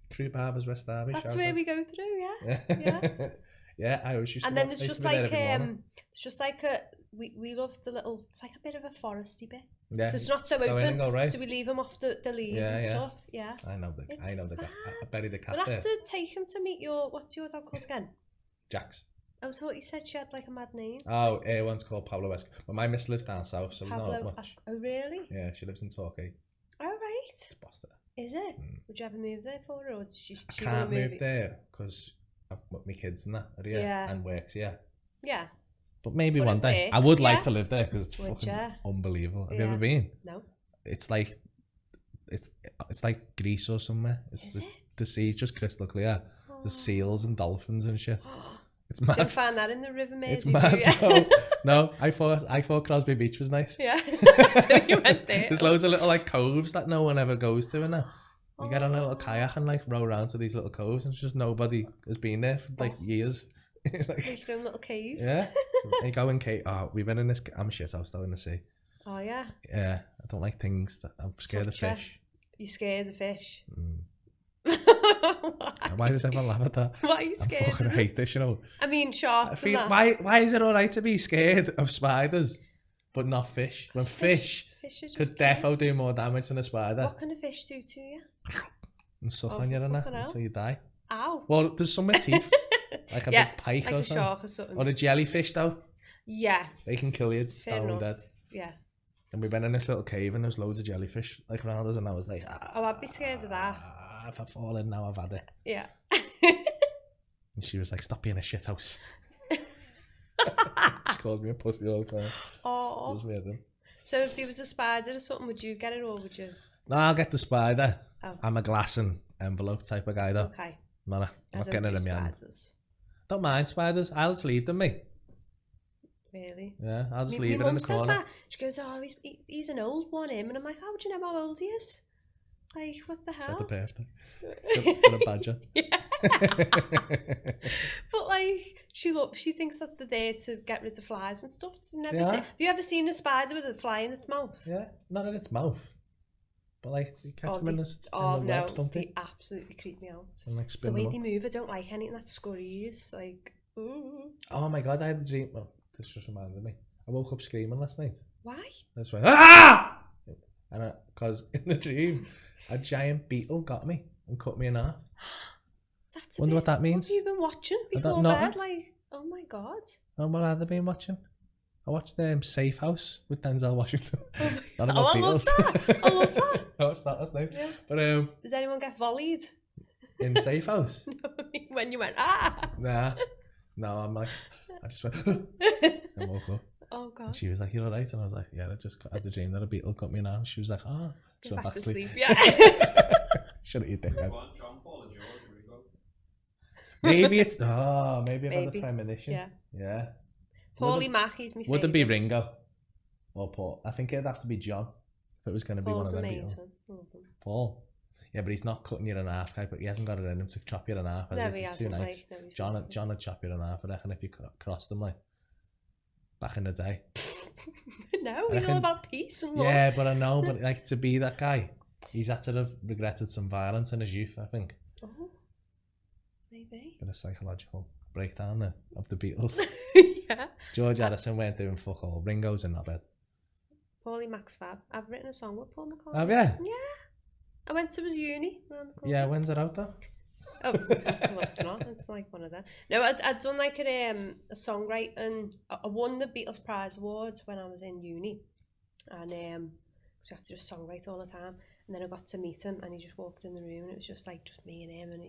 Through Barbers West Derby. That's where we go through, yeah. Yeah, I always used to. And then there's just like it's just like we love the little. It's like a bit of a foresty bit. Yeah. So it's not so open. So we leave him off the lead and stuff. Yeah. I know the I bury the cat. We'll have to take him to meet what's your dog called again? Jax. I thought you said she had like a mad name. Oh, one's called Pablo Esco. But my miss lives down south, so there's not much. Oh really? Yeah, she lives in Torquay. Oh right. It's Boston. Is it? Would you ever move there for her, or she can't move there because I've got my kids and that are here and works here. Yeah. But maybe one day. I would like to live there because it's fucking unbelievable. Have you ever been? No. It's like Greece or somewhere. The sea's just crystal clear. There's seals and dolphins and shit. It's mad. Didn't find that in the River Mersey. It's mad. No, I thought Crosby Beach was nice. Yeah. So you went there. There's loads of little like coves that no one ever goes to and that. You get on a little kayak and like row around to these little coves and it's just nobody has been there for like years. Like your own little cave. Yeah. You go in cave. Oh, we've been in this. I'm a shit house though in the sea. Oh yeah. Yeah, I don't like things that I'm scared of fish. You scared of fish? Why does everyone laugh at that? Why are you scared? I fucking hate this, you know. I mean, sharks. Why is it alright to be scared of spiders, but not fish? When fish could defo do more damage than a spider. What can a fish do to you? And suck on you and that until you die. Ow. Well, there's some with teeth. Like a big pike like or a something. Shark or something. Or a jellyfish though. Yeah. They can kill you, stone dead. Yeah. And we've been in this little cave and there's loads of jellyfish like around us and I was like, oh, I'd be scared of that. If I fall in now, I've had it. Yeah. And she was like, stop being a shit house. She called me a pussy all the time. Oh. It was weird then. So if there was a spider or something, would you get it or would you? No, I'll get the spider. Oh. I'm a glass and envelope type of guy though. Okay. No, I'm not getting it in my hand. Don't mind spiders. I'll just leave them, mate. Really? Yeah, I'll just leave it in the corner. That. She goes, oh, he's an old one, him. And I'm like, how would you know how old he is? Like, what the hell? Said the birthday. Put a badge on. Yeah. But like, she thinks that they're there to get rid of flies and stuff. Have you ever seen a spider with a fly in its mouth? Yeah, not in its mouth. But like, you catch them in the webs, don't they? They absolutely creep me out. And, like, it's the way they move. I don't like anything that scurries. Like, ooh. Oh my god, I had a dream. Well, this just reminded me. I woke up screaming last night. Why? I just went, ah! And because in the dream, a giant beetle got me and cut me in half. Wonder what that means. What have you been watching before bed? Like, oh my god. Oh, what have I been watching? I watched Safe House with Denzel Washington. Not Oh, about I love Beatles. that. I love that. I watched that last night. Yeah. But Does anyone get volleyed? in Safe House? When you went, ah! Nah. No, I'm like, I just went and woke up. Oh, And God. she was like, "You alright?" And I was like, "Yeah, I just had the dream that a beetle cut me in the arm." She was like, "Oh." So Get back to sleep. Yeah. Shut up, you dickhead. John Paul and George, Rico. Maybe it's maybe I've had a Maybe. premonition. Yeah. Yeah. Paulie Mack, he's my favourite. Would it be Ringo or Paul? I think it'd have to be John if it was going to be Paul's one of them. amazing. Beatles. I love him. Paul. Yeah, but he's not cutting you in half, guy. But he hasn't got it in him to chop you in half. Has No, he? he It's too hasn't. nice. Like, no, he's John not. would chop you in half. I reckon if you crossed him like back in the day. No, I he's all reckon- about peace and love. Yeah, but I know. But like to be that guy, he's had to have regretted some violence in his youth. I think. Oh, maybe. Been a psychological breakdown there of the Beatles. Yeah. George Harrison weren't doing fuck all. Ringo's in that bed. Paulie Mack's fab. I've written a song with Paul McCartney. Have you? Yeah. I went to his uni around the corner. Yeah, when's it out though? Oh, well, it's not. It's like one of them. No, I'd done like a songwriting. I won the Beatles Prize Awards when I was in uni, and so we had to just songwrite all the time. And then I got to meet him, and he just walked in the room, and it was just like just me and him, and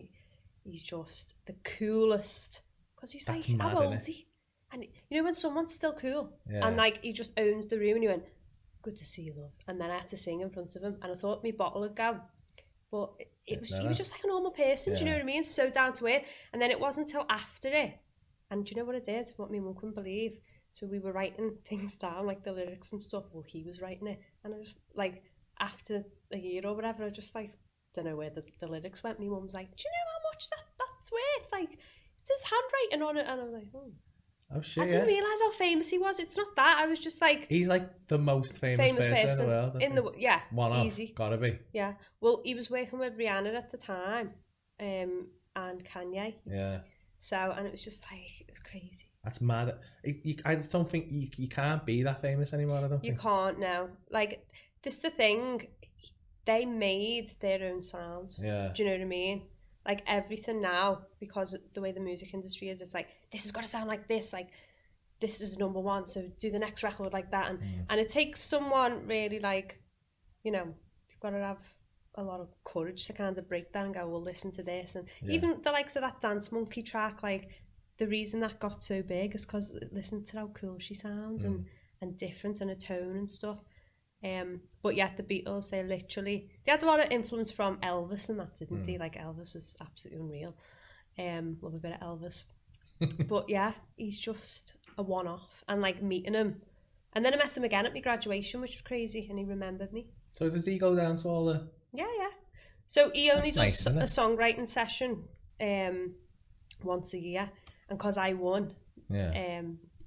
he's just the coolest because he's That's like, mad, how old innit? is he? And you know when someone's still cool, Yeah. and like he just owns the room, and he went, "Good to see you, love." And then I had to sing in front of him, and I thought my bottle would go. But he was just like a normal person, do you know Yeah. what I mean? So down to earth. And then it wasn't until after it. And do you know what I did? What my mum couldn't believe. So we were writing things down, like the lyrics and stuff. Well, he was writing it. And I was like, after a year or whatever, I just like, don't know where the lyrics went. My mum's like, do you know how much that's worth? Like, it's his handwriting on it. And I was like, oh. Oh shit, I yeah. didn't realise how famous he was. It's not that. I was just like, He's like the most famous person in the world. I think. yeah, One off, easy. gotta be. Yeah, well, he was working with Rihanna at the time, and Kanye. Yeah, So, and it was just like, it was crazy. that's mad. I just don't think you can't be that famous anymore. I don't You think. can't now. Like, this is the thing. They made their own sound. Yeah, Do you know what I mean? Like everything now, because of the way the music industry is, it's like, this has got to sound like this. Like, this is number one, so do the next record like that. And it takes someone really like, you know, you've got to have a lot of courage to kind of break that and go, well, listen to this. And even the likes of that Dance Monkey track, like the reason that got so big is because listen to how cool she sounds and different and a tone and stuff. But yeah, the Beatles, they had a lot of influence from Elvis and that, didn't they? Like Elvis is absolutely unreal. Love a bit of Elvis. But yeah, he's just a one-off. And like meeting him, and then I met him again at my graduation, which was crazy, and he remembered me. So does he go down to all the? Yeah. So he only That's does nice, a songwriting session once a year, and because I won, Yeah.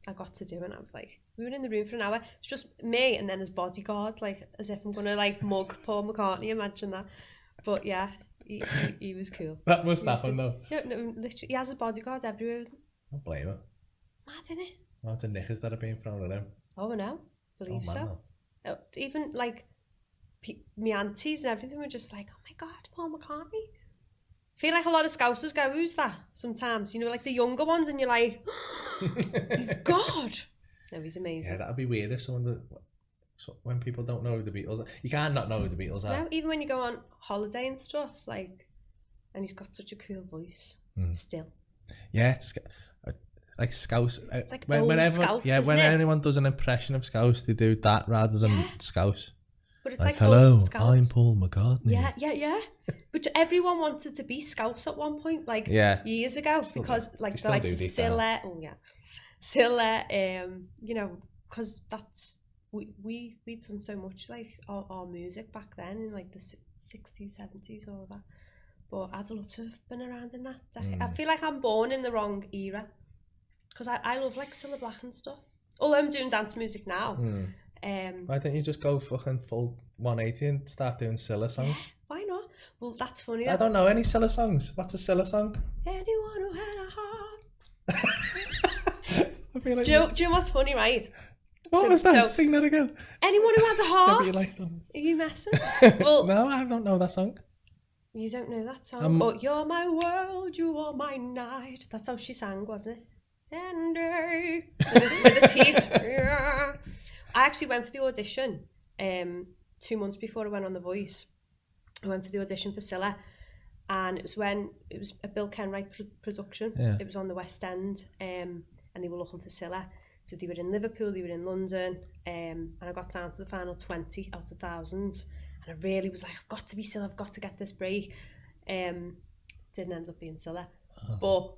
I got to do it. And I was like, we were in the room for an hour. It's just me and then his bodyguard, like as if I'm gonna like mug Paul McCartney. Imagine that. But yeah, he was cool. That must happen though. Yeah, no, literally, he has a bodyguard everywhere. I don't blame him. Mad, innit? Lots of knickers that have been thrown at him. Oh, I know. Believe man, so. no. Even like my aunties and everything were just like, oh my God, Paul McCartney. I feel like a lot of Scousers go, who's that? Sometimes, you know, like the younger ones, and you're like, he's God. No, he's amazing. Yeah, that'd be weird if when people don't know who the Beatles are. You can't not know who the Beatles are. No, even when you go on holiday and stuff, like, and he's got such a cool voice still. Yeah, it's like Scouse. It's like old Scouse, yeah, when isn't it? anyone does an impression of Scouse, they do that rather than Scouse. But it's Like, like hello, old Scouse. I'm Paul McCartney. Yeah. But everyone wanted to be Scouse at one point, like years ago, because like still they're like do deep Scylla, Scylla, you know, because that's we'd done so much like our music back then in like the 60s, 70s, all of that. But I'd love to have been around in that decade. I feel like I'm born in the wrong era, because I love like Cilla Black and stuff. Although I'm doing dance music now. Why don't you just go fucking full 180 and start doing Scylla songs? Why not? Well, that's funny. I don't know any Scylla songs. What's a Scylla song? Anyone who had a heart. I feel like Do you know what's funny, right? what was that? Sing that again. Anyone who has a Yeah, heart. but you like them. Are you messing? Well, No, I don't know that song. you don't know that song. Oh, you're my world, you are my night. That's how she sang, wasn't it? Tender with the teeth. Yeah. I actually went for the audition 2 months before I went on The Voice. I went for the audition for Scylla, and it was a Bill Kenwright production. Yeah. It was on the West End, and they were looking for Scylla. So they were in Liverpool, they were in London, and I got down to the final 20 out of thousands, and I really was like, I've got to be Scylla, I've got to get this break. Didn't end up being Scylla, but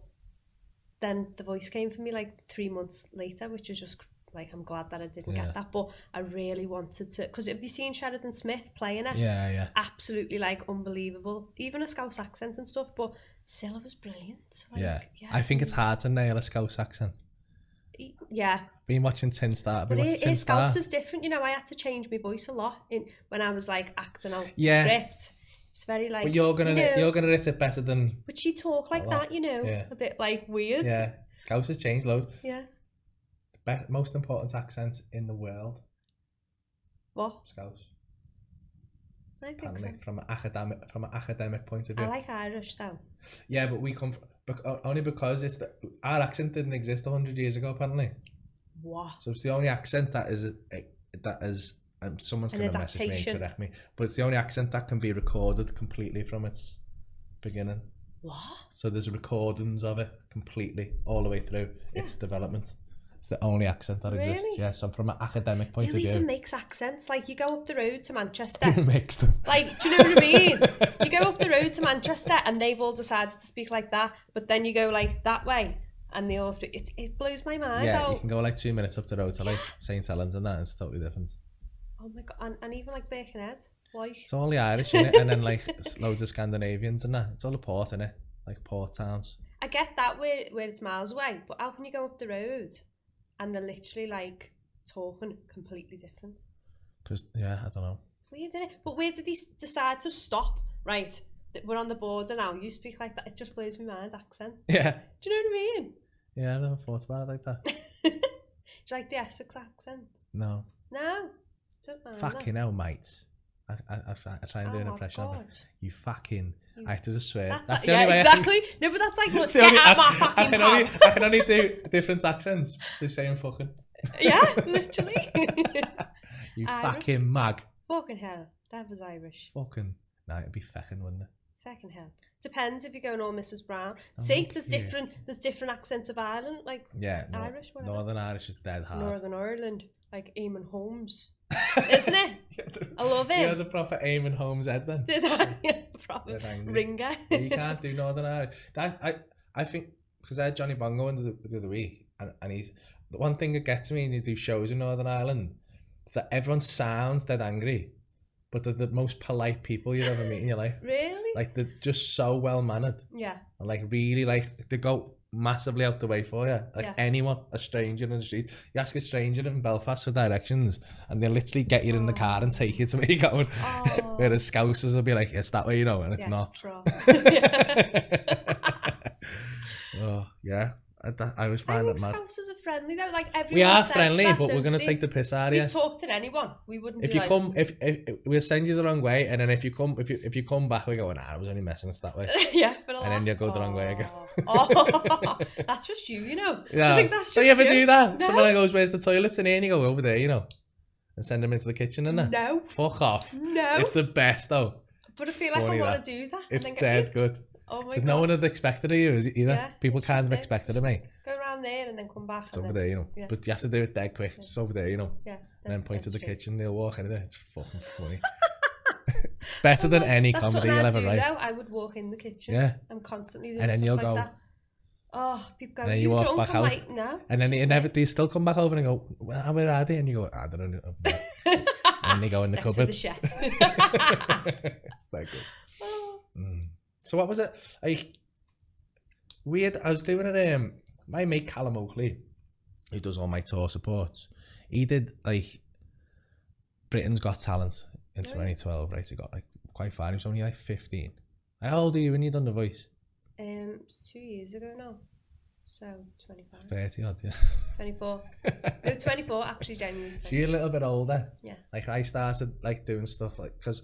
then The Voice came for me like 3 months later, which was just like, I'm glad that I didn't get that, but I really wanted to, because have you seen Sheridan Smith playing it? Yeah. Absolutely like unbelievable, even a Scouse accent and stuff, but Scylla was brilliant. Like, Yeah. I think it's hard to nail a Scouse accent. Yeah. Been watching Tin Star. But Scouse is different, you know. I had to change my voice a lot when I was like acting out script. It's very like. But you're gonna hit it better than. But she talk like that, you know, a bit like weird. Yeah, Scouse has changed loads. Yeah. Most important accent in the world. What? Scouse. I think Apparently, so. from an academic point of view. I like Irish though. Yeah, but we come only because our accent didn't exist 100 years ago. Apparently. What? So it's the only accent that is someone's going to message me and correct me, but it's the only accent that can be recorded completely from its beginning. What? So there's recordings of it completely all the way through its development. It's the only accent that exists. Yeah, so from an academic point of view. Who even makes accents? Like, you go up the road to Manchester. Who makes them? Like, do you know what I mean? You go up the road to Manchester and they've all decided to speak like that, but then you go like that way and they all speak. It blows my mind out. Yeah, you can go like 2 minutes up the road to like St Helens and that, it's totally different. Oh my god, and even like Birkenhead, like. It's all the Irish in it, and then like loads of Scandinavians and that. It's all the port in it, like port towns. I get that where it's miles away, but how can you go up the road and they're literally like talking completely different? Because I don't know. Weird, isn't it? But where did they decide to stop? Right, we're on the border now. You speak like that. It just blows my mind. Accent. Yeah. Do you know what I mean? Yeah, I never thought about it like that. Do you like the Essex accent? No. No. Don't mind Fucking hell, mates. I try and do an impression of it. You fucking. I have to just swear. That's the only way exactly. No, but that's like, look, get out my fucking pub. I can only do different accents. The same fucking. Yeah, literally. You Irish. fucking mag. Fucking hell. That was Irish. Fucking. No, it'd be feckin', wouldn't it? Fucking hell. Depends if you're going all Mrs. Brown. Oh, See, there's different accents of Ireland, like Irish, whatever. Northern Irish is dead hard. Northern Ireland, like Eamon Holmes. Isn't it? I love it. You're the proper Eamon Holmes head then. Did I? Proper ringer. You can't do Northern Irish. I think, because I had Johnny Bongo in the other week, and he's, the one thing that gets me when you do shows in Northern Ireland is that everyone sounds dead angry, but they're the most polite people you've ever meet in your life. Really? Like, they're just so well mannered. Yeah. And like really, like, they go massively out the way for you. Like anyone, a stranger in the street, you ask a stranger in Belfast for directions and they'll literally get you in the car and take you to where you're going. Whereas Scousers will be like, it's that way, you know, and it's not. Oh yeah, I was finding it mad. Scousers are friendly though, like everyone. We are says friendly, that, but we're gonna take the piss out of you. We talk to anyone. We wouldn't. If be you like... come, if we'll send you the wrong way, and then if you come back, we go, nah, I was only messing us that way. Yeah, and then you'll go the wrong way again. That's just you know. Yeah. I think that's just so you ever do that? No. Someone goes, "Where's the toilets?" And then you go over there, you know, and send them into the kitchen, and that. No. Fuck off. No. It's the best though. But I feel like I want to do that. It's and then dead oops. good. Oh my god. Because no one had expected of you either. Yeah, People can't have expected of me. Go around there and then come back. It's over there, you know. Yeah. But you have to do it dead quick. Yeah. It's over there, you know. Yeah. And then point to the kitchen, they'll walk in there. It's fucking funny. It's better than any comedy you'll ever write. I would walk in the kitchen. Yeah. I'm constantly doing And then stuff you'll like go. That. Oh, people go. And then you walk drunk? back I'm out. like, no. And then they still come back over and go, well, where are they? And you go, I don't know. And they go in the Next to cupboard. the chef. It's like good. Oh. So what was it? Like, weird. I was doing it. My mate Callum Oakley, who does all my tour supports, he did like Britain's Got Talent in 2012. Right, he got like quite far. He was only like 15. How old are you when you done The Voice? It's 2 years ago now. So 25. 30 odd, yeah. 24. No, 24 actually, genuinely. So you're a little bit older. Yeah. Like I started like doing stuff like, because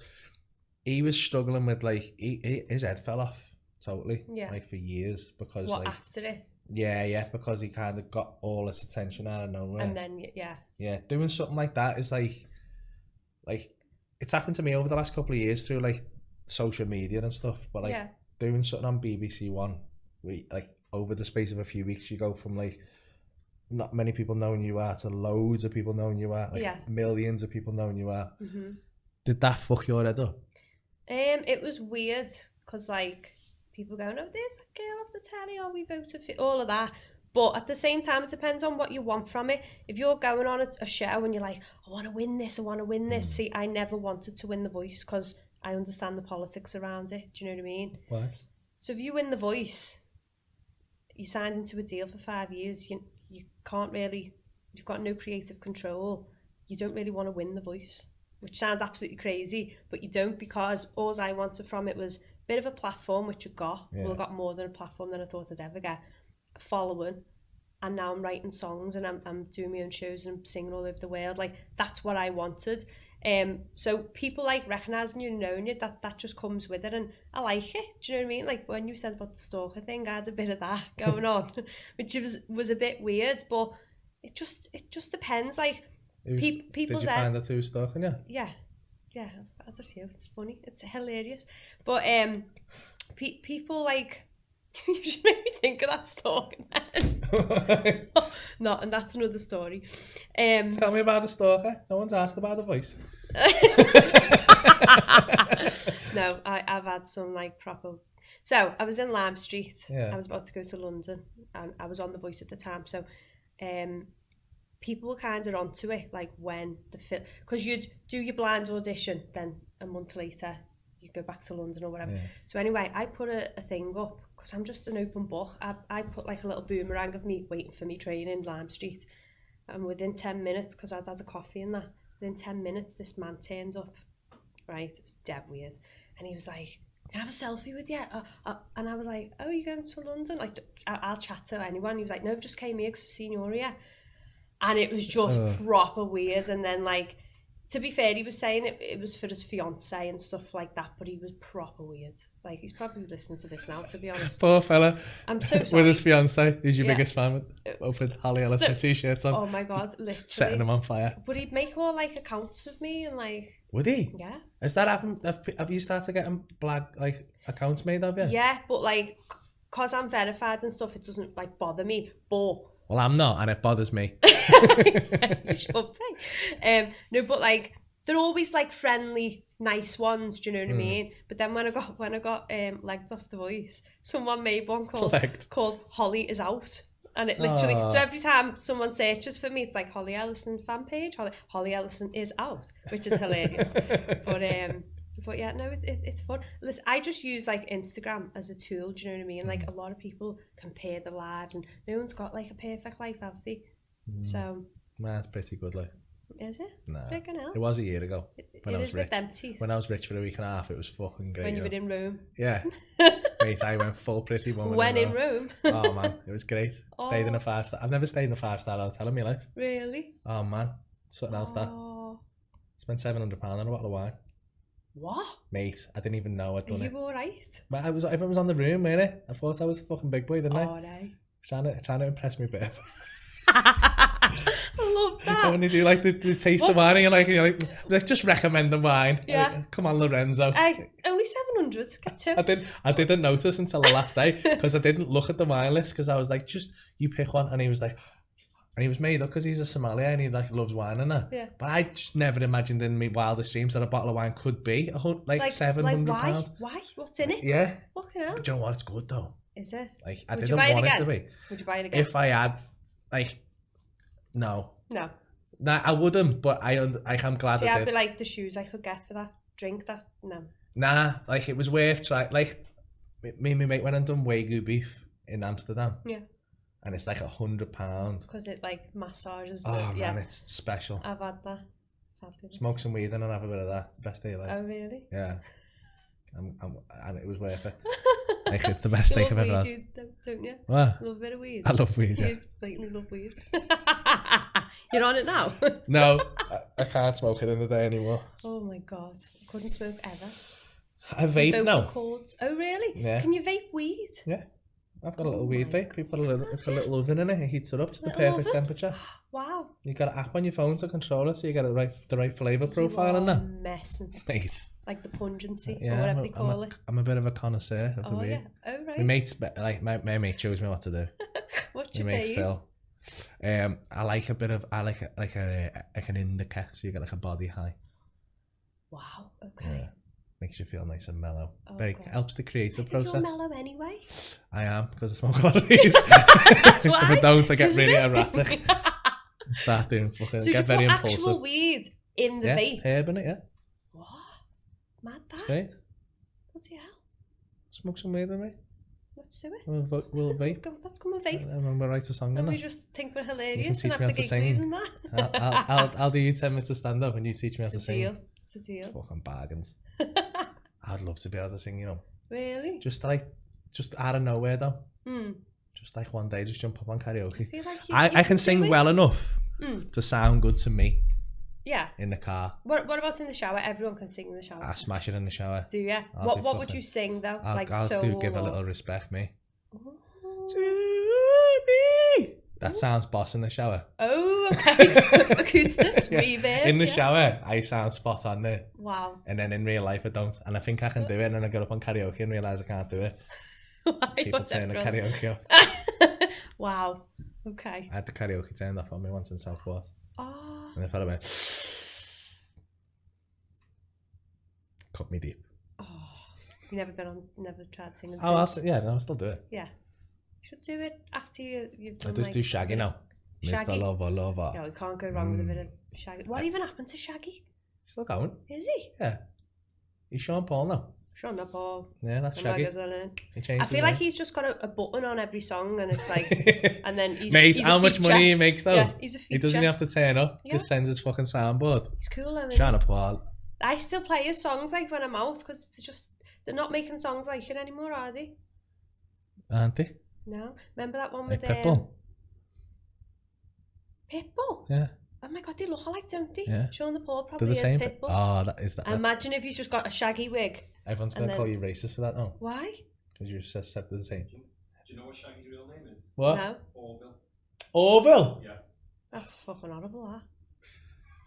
he was struggling with like his head fell off totally. Yeah. Like for years because what like after it? Yeah, because he kind of got all his attention out of nowhere. And then, Yeah, doing something like that is like it's happened to me over the last couple of years through like social media and stuff. But like doing something on BBC One, like over the space of a few weeks, you go from like not many people knowing you are to loads of people knowing you are, like millions of people knowing you are. Did that fuck your head up? It was weird because like people going, oh, there's that girl off the telly, oh, we voted for all of that. But at the same time, it depends on what you want from it. If you're going on a show and you're like, I want to win this. See, I never wanted to win The Voice because I understand the politics around it. Do you know what I mean? Why? So if you win The Voice, you signed into a deal for 5 years. You can't really, you've got no creative control. You don't really want to win The Voice, which sounds absolutely crazy, but you don't, because all I wanted from it was a bit of a platform, which you got. Well, I got more than a platform than I thought I'd ever get. Following, and now I'm writing songs and I'm doing my own shows and I'm singing all over the world. Like, that's what I wanted. So people like recognising you and knowing you, that just comes with it, and I like it. Do you know what I mean? Like when you said about the stalker thing, I had a bit of that going on, which was a bit weird, but it just depends. Like people did you find that too stalking you? Yeah, I've had a few. It's funny, it's hilarious, but people like. You should make me think of that stalking then. No, and that's another story. Tell me about the stalker. No one's asked about The Voice. No, I've had some like proper. So I was in Lime Street. Yeah. I was about to go to London, and I was on The Voice at the time. So, people were kind of onto it, like when the film, because you'd do your blind audition, then a month later you go back to London or whatever. Yeah. So anyway, I put a thing up. Because I'm just an open book. I put like a little boomerang of me waiting for me train in Lime Street. And within 10 minutes, because I'd had a coffee in that, within 10 minutes, this man turns up. Right? It was dead weird. And he was like, can I have a selfie with you? And I was like, oh, are you going to London? Like, I'll chat to anyone. He was like, no, I've just came here because I've seen you here. And it was just proper weird. And then like, to be fair, he was saying it was for his fiance and stuff like that, but he was proper weird. Like, he's probably listening to this now, to be honest. Poor fella. I'm so sorry. With his fiance, who's your biggest fan, both with Holly Ellison t-shirts on. Oh my God, literally. Setting them on fire. But he'd make all like accounts of me and like... Would he? Yeah. Has that happened? Have you started getting black like accounts made of you? Yeah, but like, because I'm verified and stuff, it doesn't like bother me, but... Well, I'm not, and it bothers me. You should be. No, but like... They're always like friendly, nice ones, do you know what I mean? But then when I got legged off The Voice, someone made one called Holly is Out. And it literally, so every time someone searches for me, it's like Holly Ellison fan page, Holly Ellison is out, which is hilarious. But yeah, no, it's fun. Listen, I just use like Instagram as a tool, do you know what I mean? Like a lot of people compare the lives and no one's got like a perfect life, have they? So. Nah, it's pretty good, like. Is it? Nah. Freaking hell. It was a year ago. When I was rich. With them teeth. When I was rich for a week and a half, it was fucking great. When you were in Rome. Yeah. Mate, I went full pretty woman. When in Rome. Oh man, it was great. Stayed in a 5-star. I've never stayed in a 5-star hotel in my life. Really? Oh man, something else that. Spent £700 on a bottle of wine. What? Mate, I didn't even know I'd done it. Are you alright? But everyone was on the room, weren't it? I thought I was a fucking big boy, didn't I? Oh, no. Trying to impress me a bit. I love that. When you do like the taste of wine and you're like, just recommend the wine. Yeah. Like, come on, Lorenzo. Only 700. Get two. I didn't notice until the last day because I didn't look at the wine list because I was like, just you pick one. And he was like, and he was made up because he's a sommelier and he like loves wine and that. Yeah. But I just never imagined in my wildest dreams that a bottle of wine could be like £700. Like why? What's in it? Yeah. Fucking hell. But you know what? It's good though. Is it? Like I didn't want it to be. Would you buy it again? If I had like, no. No. Nah, I wouldn't, but I'm glad See, I I'd did. be like the shoes I could get for that drink. That no. Nah, like it was worth trying. Like me and my mate went and done Wagyu beef in Amsterdam. Yeah. And it's like £100. Because it like massages. Oh man, it's special. I've had that. Fabulous. Smoke some weed and I'll have a bit of that. Best day of life. Oh really? Yeah. And it was worth it. Like it's the best steak I've ever had. Don't you? What? Love a bit of weed. I love weed, yeah. You blatantly love weed. You're on it now? No, I can't smoke it in the day anymore. Oh my God. I couldn't smoke ever. I vape now. Cords. Oh really? Yeah. Can you vape weed? Yeah. I've got a little weed vape. It's got a little oven in it. It heats it up to the Little perfect oven? temperature. Wow. You got an app on your phone to control it, so you get the right flavour profile in You are there. messing. Mate. Like the pungency, Yeah, or whatever they call it. I'm a bit of a connoisseur of the Oh, weed. yeah. Oh, right. My mates, my mate shows me what to do. What's My your mate fave? Phil. I like an indica, so you get like a body high. Wow, okay. Yeah. Makes you feel nice and mellow. Oh, Very God. helps the creative I think process. you're mellow anyway. I am, because I smoke a lot of weed. That's why. If I don't, I get Isn't really it? erratic. And start doing fucking. So you Get put very actual impulsive. weed in the Yeah, vape? herb in it. Yeah, What? Mad it's that? great. Bloody hell. Smoke some weed with me. Let's do it. We'll vape. Let's come and vape. And we'll write a song in And we it. just think we're hilarious teach and me have how the to gigglies sing. and that. I'll do you 10 minutes of stand up and you teach me how It's to a sing. deal. It's a deal. Fucking bargains. I'd love to be able to sing, you know. Really? Just out of nowhere though. Mm. Just like one day, just jump up on karaoke. I feel like you I can sing do it. well enough Mm. to sound good to me Yeah. in the car. What about in the shower? Everyone can sing in the shower. I smash it in the shower. Do you? I'll What do What would fucking- you sing though? I'll Like do soul give a or- little respect, me. Ooh. To me. That sounds boss in the shower. Oh, okay. Acoustics, Yeah. reverb. In the yeah. shower, I sound spot on there. Wow. And then in real life, I don't. And I think I can do it. And then I get up on karaoke and realise I can't do it. People What's turn the everyone- karaoke off. Wow. Okay. I had the karaoke turned off on me once in Southport. Oh. And I felt a bit. Cut me deep. Oh. You never tried singing. Oh, since? I'll still do it. Yeah. You should do it after you've I done. just like, do Shaggy now. Shaggy? Mr. Lover. Yeah, we can't go wrong with a bit of Shaggy. What even happened to Shaggy? Still going. Is he? Yeah. He's Sean Paul now. Sean Paul. Yeah, that's I'm not Shaggy. good on it. He changed I his feel like name. he's just got a button on every song, and it's like, and then he's Mate, he's how a much feature. money he makes though? Yeah, he's a He doesn't feature. have to turn up. Yeah. Just sends his fucking soundboard. He's cool, though, isn't Sean he? Paul. I still play his songs like when I'm out because they're not making songs like it anymore, are they? Aren't they? No. Remember that one Like with Pitbull. Pitbull? Yeah. Oh my god, they look alike, don't they? Yeah. Sean Paul They're probably the is same. Pitbull. Oh, that is that. Imagine if he's just got a shaggy wig. Everyone's and going to call then- you racist for that now. Why? Because you just said the same. Do you know what Shaggy's real name is? What? No. Orville. Orville? Yeah. That's fucking horrible, that.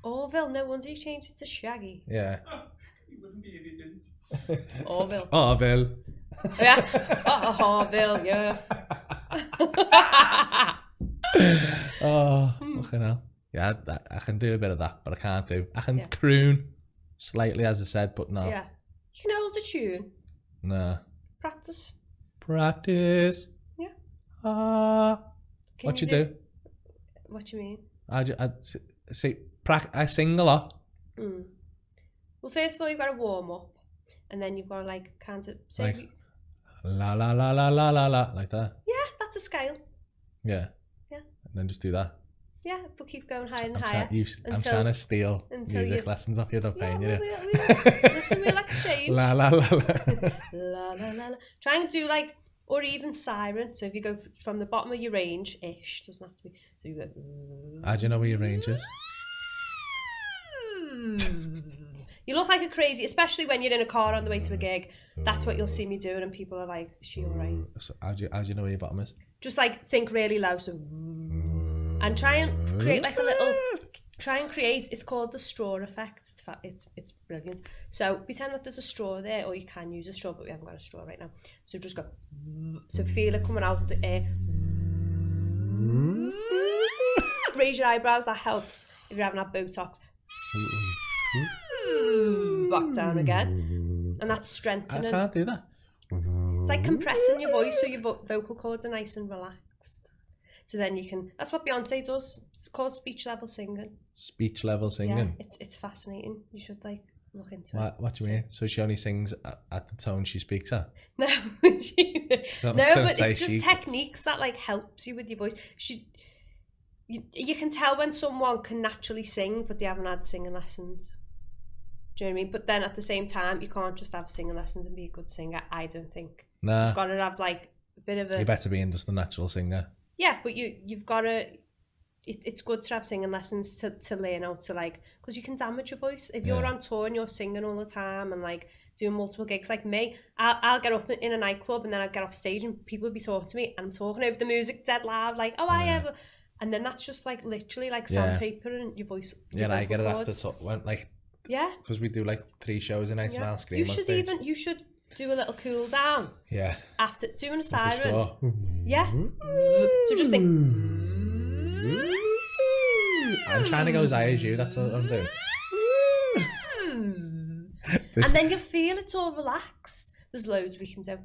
Orville, no wonder he changed it to Shaggy. Yeah. He wouldn't be if he didn't. Orville. Orville. Yeah. Oh, Orville, yeah. Oh, fucking hell. Yeah, I can do a bit of that, but I can't do. I can Yeah. croon slightly, as I said, but no. Yeah. You can hold a tune. Nah. Practice. Practice. Yeah. Can What you do? What do you mean? I sing a lot. Mm. Well, first of all, you've got to warm up, and then you've got to like kind of say, Like- La la la la la la la, like that. yeah, that's a scale. Yeah. Yeah. And then just do that. Yeah, but keep going higher and I'm, higher. I'm trying to steal until music you- lessons off you, don't Yeah, paying you. listen, we'll exchange. La la la la. La, la, la, la. Try and do like, or even siren. So if you go from the bottom of your range, ish, doesn't have to be. So you go. How do you know where your range is? You look like a crazy, especially when you're in a car on the way to a gig. That's what you'll see me doing, and people are like, "Is she alright?" So how do you know where your bottom is? Just like think really low, so and try and create like a little. Try and create. It's called the straw effect. It's brilliant. So pretend that there's a straw there, or you can use a straw, but we haven't got a straw right now. So just go. So feel it coming out the air. Raise your eyebrows. That helps if you're having that Botox. Back down again, and that's I strengthening. can't do that. It's like compressing your voice so your vocal cords are nice and relaxed. So then you can. That's what Beyonce does. It's called speech level singing. Speech level singing. Yeah, it's fascinating. You should like look into it. What do you mean? So she only sings at the tone she speaks at? No, no, Not but to say it's just she- techniques that like helps you with your voice. You can tell when someone can naturally sing, but they haven't had singing lessons. Do you know what I mean? But then at the same time, you can't just have singing lessons and be a good singer. I don't think. Nah. You've got to have like a bit of a. You better be in just a natural singer. Yeah, but you've got to. It's good to have singing lessons to learn how to like, because you can damage your voice if you're Yeah. on tour and you're singing all the time and like doing multiple gigs like me, I'll get up in a nightclub and then I'll get off stage and people will be talking to me and I'm talking over the music dead loud, like, oh, I ever... And then that's just like literally like sandpaper and your voice. Yeah, I get it after like because we do like 3 shows a night and I'll scream on stage. You should do a little cool down. Yeah. After doing a siren. Yeah. So just think. I'm trying to go as high as you. That's what I'm doing. And then you feel it's all relaxed. There's loads we can do.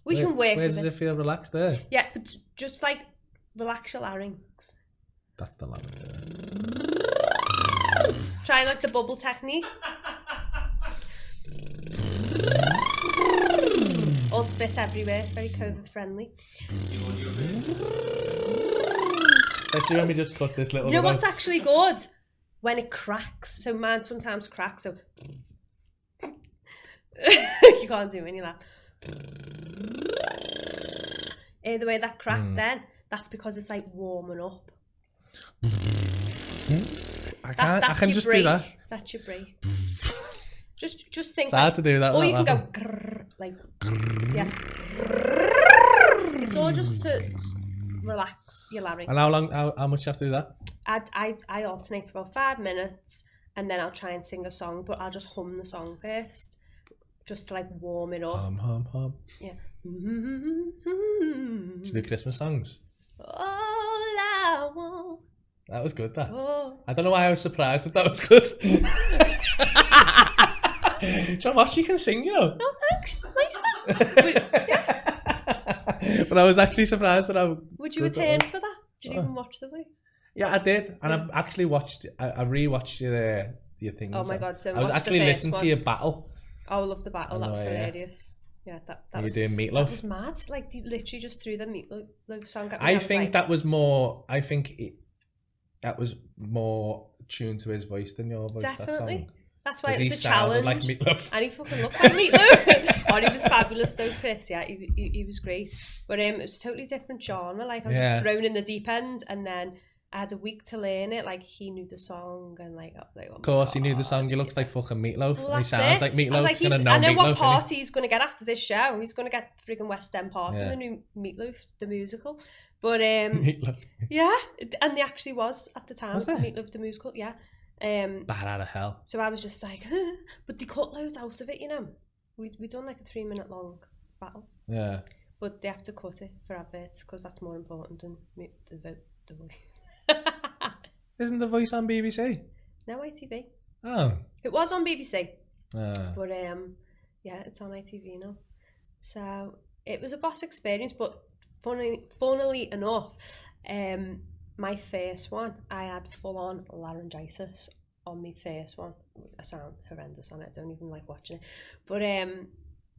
We can work Where with does it feel relaxed there? Yeah, but just like relax your larynx. That's the larynx. Try like the bubble technique. Or spit everywhere. Very COVID friendly. Especially when we just cut this little You know bit what's actually good? When it cracks. So mine sometimes cracks. So you can't do any of that. The way that cracked then, that's because it's like warming up. I can just break. do that. That's your break. Just think. It's hard to do that. Or you can go grrr, like yeah. It's all just to relax your larynx. And how much do you have to do that? I alternate for about 5 minutes and then I'll try and sing a song, but I'll just hum the song first, just to like warm it up. Hum. Yeah. Do you do Christmas songs? All I want. That was good, that. Oh. I don't know why I was surprised that was good. John Moss, you can sing, you know. Oh, thanks. Nice one. But I was actually surprised that I... Would you attend for that? Did you even watch the voice? Yeah, I did. And I actually watched... I rewatched your things. Oh my God, don't I was watch actually the first listening one. to your battle. Oh, I love the battle. That was hilarious. Yeah, that was... You're doing Meatloaf. That was mad. Like, they literally just threw the Meatloaf song at me. I think that was more... that was more tuned to his voice than your voice. Definitely. That song. That's why it was a sounded challenge. Like Meatloaf. And he fucking looked like Meatloaf. Oh, he was fabulous though, Chris. Yeah, he was great. But it was a totally different genre. Like, I was just thrown in the deep end and then I had a week to learn it. Like, he knew the song and like, oh of course, he knew the song. He looks like fucking Meatloaf. Well, He sounds like Meatloaf. Like, I know what party he's going to get after this show. He's going to get friggin' West End Party, the new Meatloaf, the musical. But Meatloaf. yeah, and there actually was at the time. Was there? Meatloaf the musical, yeah. Bad out of hell. So I was just like, but they cut loads out of it, you know. We done like a 3-minute long battle. Yeah. But they have to cut it for adverts because that's more important than the voice. Isn't the voice on BBC? No, ITV. Oh. It was on BBC. But yeah, it's on ITV now. So it was a boss experience, but funnily enough, my first one, I had full-on laryngitis on my first one. I sound horrendous on it. I don't even like watching it. But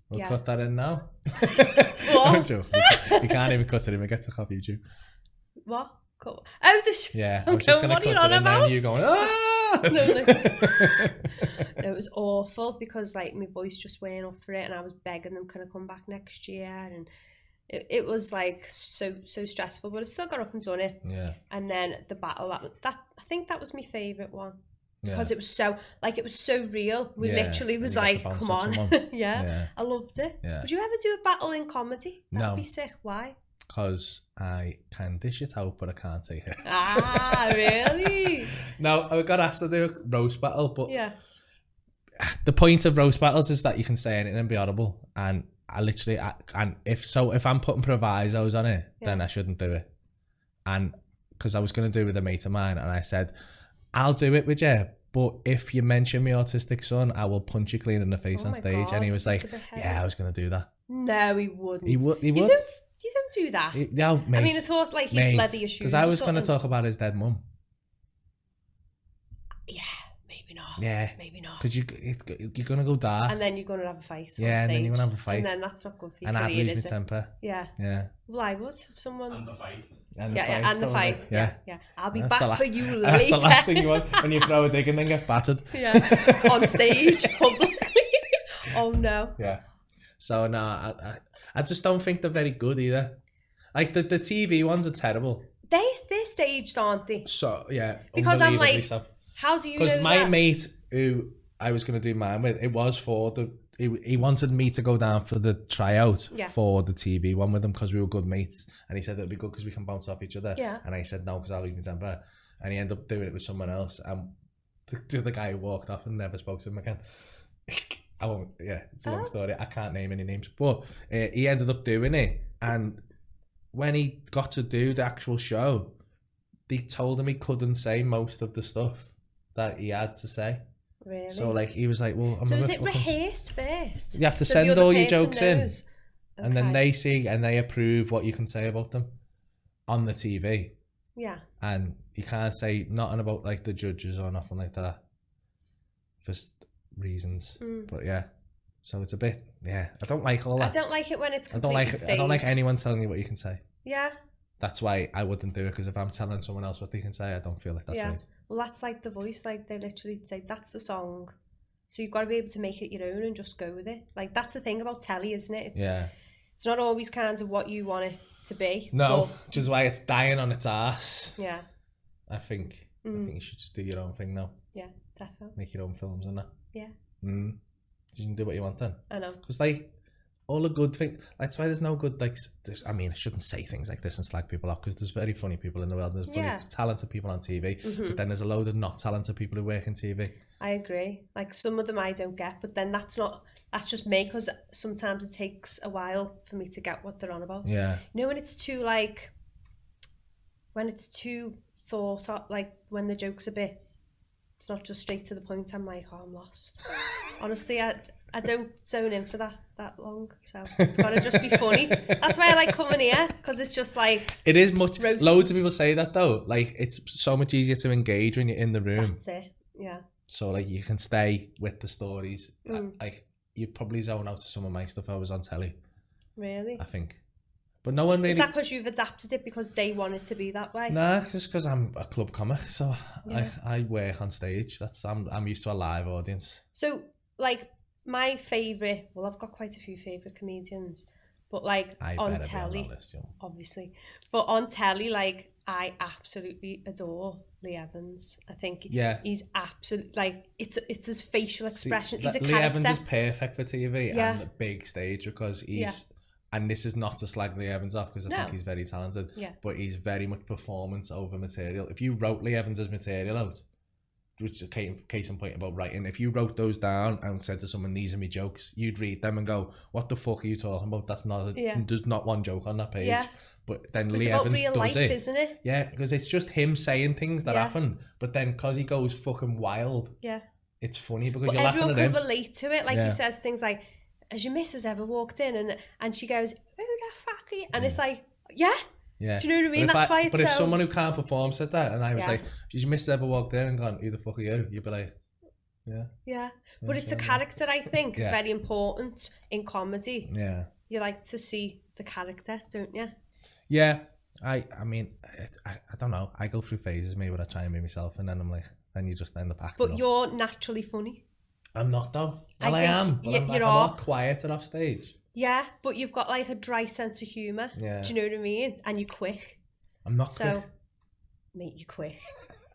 we'll cut that in now. What? You can't even cut it in. We get to off YouTube. What? Cool. Oh, yeah, I was just going to cut it in and you going, ah! No, it was awful because like my voice just weren't up for it and I was begging them, can I come back next year? And it was like so stressful, but I still got up and done it. Yeah. And then the battle, that I think that was my favourite one. Because it was so real. We literally was like, come on. yeah, I loved it. Yeah. Would you ever do a battle in comedy? That'd be sick. Why? Because I can dish it out, but I can't take it. Ah, really? No, I got asked to do a roast battle, but the point of roast battles is that you can say anything and be audible. And if I'm putting provisos on it, then I shouldn't do it. And because I was going to do it with a mate of mine, and I said, I'll do it with you, but if you mention my autistic son, I will punch you clean in the face on stage. God, and he was like, yeah, I was going to do that. No, he wouldn't. He would. You don't do that. No, mate. I mean, I thought like he'd leather your shoes. Because I was going to talk about his dead mum. Yeah, maybe not. Yeah. Maybe not. Because you're going to go dark. And then you're going to have a fight. Yeah, and then you're going to have a fight. And then that's not good for you. And I'd lose my temper. Yeah. Yeah. Well, I would. If someone... And the fight. And the fight. Yeah. I'll be back for you later. That's the last thing you want when you throw a dig and then get battered. Yeah. On stage, publicly. Oh, no. Yeah. So, no, I just don't think they're very good either. Like, the TV ones are terrible. They're staged, aren't they? So, yeah. Because I'm like, how do you know that? Because my mate, who I was going to do mine with, it was for the he wanted me to go down for the tryout Yeah. for the TV one with him because we were good mates, and he said it'd be good because we can bounce off each other. Yeah. And I said no because I'll lose my temper, and he ended up doing it with someone else, and the other guy who walked off and never spoke to him again. I won't. Yeah, it's a long story. I can't name any names, but he ended up doing it, and when he got to do the actual show, they told him he couldn't say most of the stuff that he had to say. Really? So like he was like, well, I'm So a is bit it fucking rehearsed first? You have to So send the other all your person jokes in, knows? and then Okay. they see and they approve what you can say about them on the TV. Yeah. And you can't say nothing about like the judges or nothing like that for reasons. But yeah, so it's a bit, yeah, I don't like all I that. don't like it when it's I don't completely like staged. anyone telling you what you can say. Yeah. That's why I wouldn't do it, because if I'm telling someone else what they can say, I don't feel like that's Yeah. right. Well, that's like The Voice. Like they literally say that's the song, so you've got to be able to make it your own and just go with it. Like that's the thing about telly, isn't it? Yeah. It's not always kind of what you want it to be. No, but, which is why it's dying on its ass. yeah. I think you should just do your own thing now. Yeah. Definitely. Make your own films and that. Yeah. You can do what you want then. I know. Because like all the good things, that's why there's no good like. I mean, I shouldn't say things like this and slag people off, because there's very funny people in the world. There's funny, talented people on TV, but then there's a load of not talented people who work in TV. I agree. Like some of them I don't get, but then that's just me, because sometimes it takes a while for me to get what they're on about. Yeah. You know, when it's too thought out, like when the joke's a bit, it's not just straight to the point. I'm like, oh, I'm lost. Honestly, I don't zone in for that long, so it's got to just be funny. That's why I like coming here, because it's just like... It is much... roast. Loads of people say that though. Like, it's so much easier to engage when you're in the room. That's it, yeah. So, like, you can stay with the stories. Like, you'd probably zone out to some of my stuff I was on telly. Really? I think. But no one really... Is that because you've adapted it because they want it to be that way? Nah, just because I'm a club comic, so Yeah. I work on stage. I'm used to a live audience. So, like, my favourite... Well, I've got quite a few favourite comedians, but, like, I on better be telly... on that list, yo. Obviously. But on telly, like, I absolutely adore Lee Evans. I think he's absolutely, like, it's his facial expression. He's a Lee character. Evans is perfect for TV Yeah. and the big stage, because he's, and this is not to slag Lee Evans off, because I think he's very talented, but he's very much performance over material. If you wrote Lee Evans's material out, which is a case in point about writing, if you wrote those down and said to someone, these are my jokes, you'd read them and go, what the fuck are you talking about? That's not, there's not one joke on that page. Yeah. But then It's Lee about Evans real does life, it. isn't it? Yeah, because it's just him saying things that happen, but then because he goes fucking wild, it's funny because you're laughing at him. Everyone can relate to it. Like he says things like, "Has your missus ever walked in?" and she goes, "Who the fuck are you?" And it's like, yeah. Yeah. Do you know what I mean? That's why it's But if so... someone who can't perform said that, and I was like, "Did your missus ever walked in and gone, who the fuck are you?" You'd be like, yeah. But it's a character, I think. It's very important in comedy. Yeah. You like to see the character, don't you? Yeah. I mean, I don't know. I go through phases maybe where I try and be myself, and then I'm like, then you just end up acting But up. you're naturally funny. I'm not though. Well, I am. But I'm a lot quieter off stage. Yeah, but you've got like a dry sense of humour. Yeah. Do you know what I mean? And you're quick. I'm not quick. Mate, you're quick.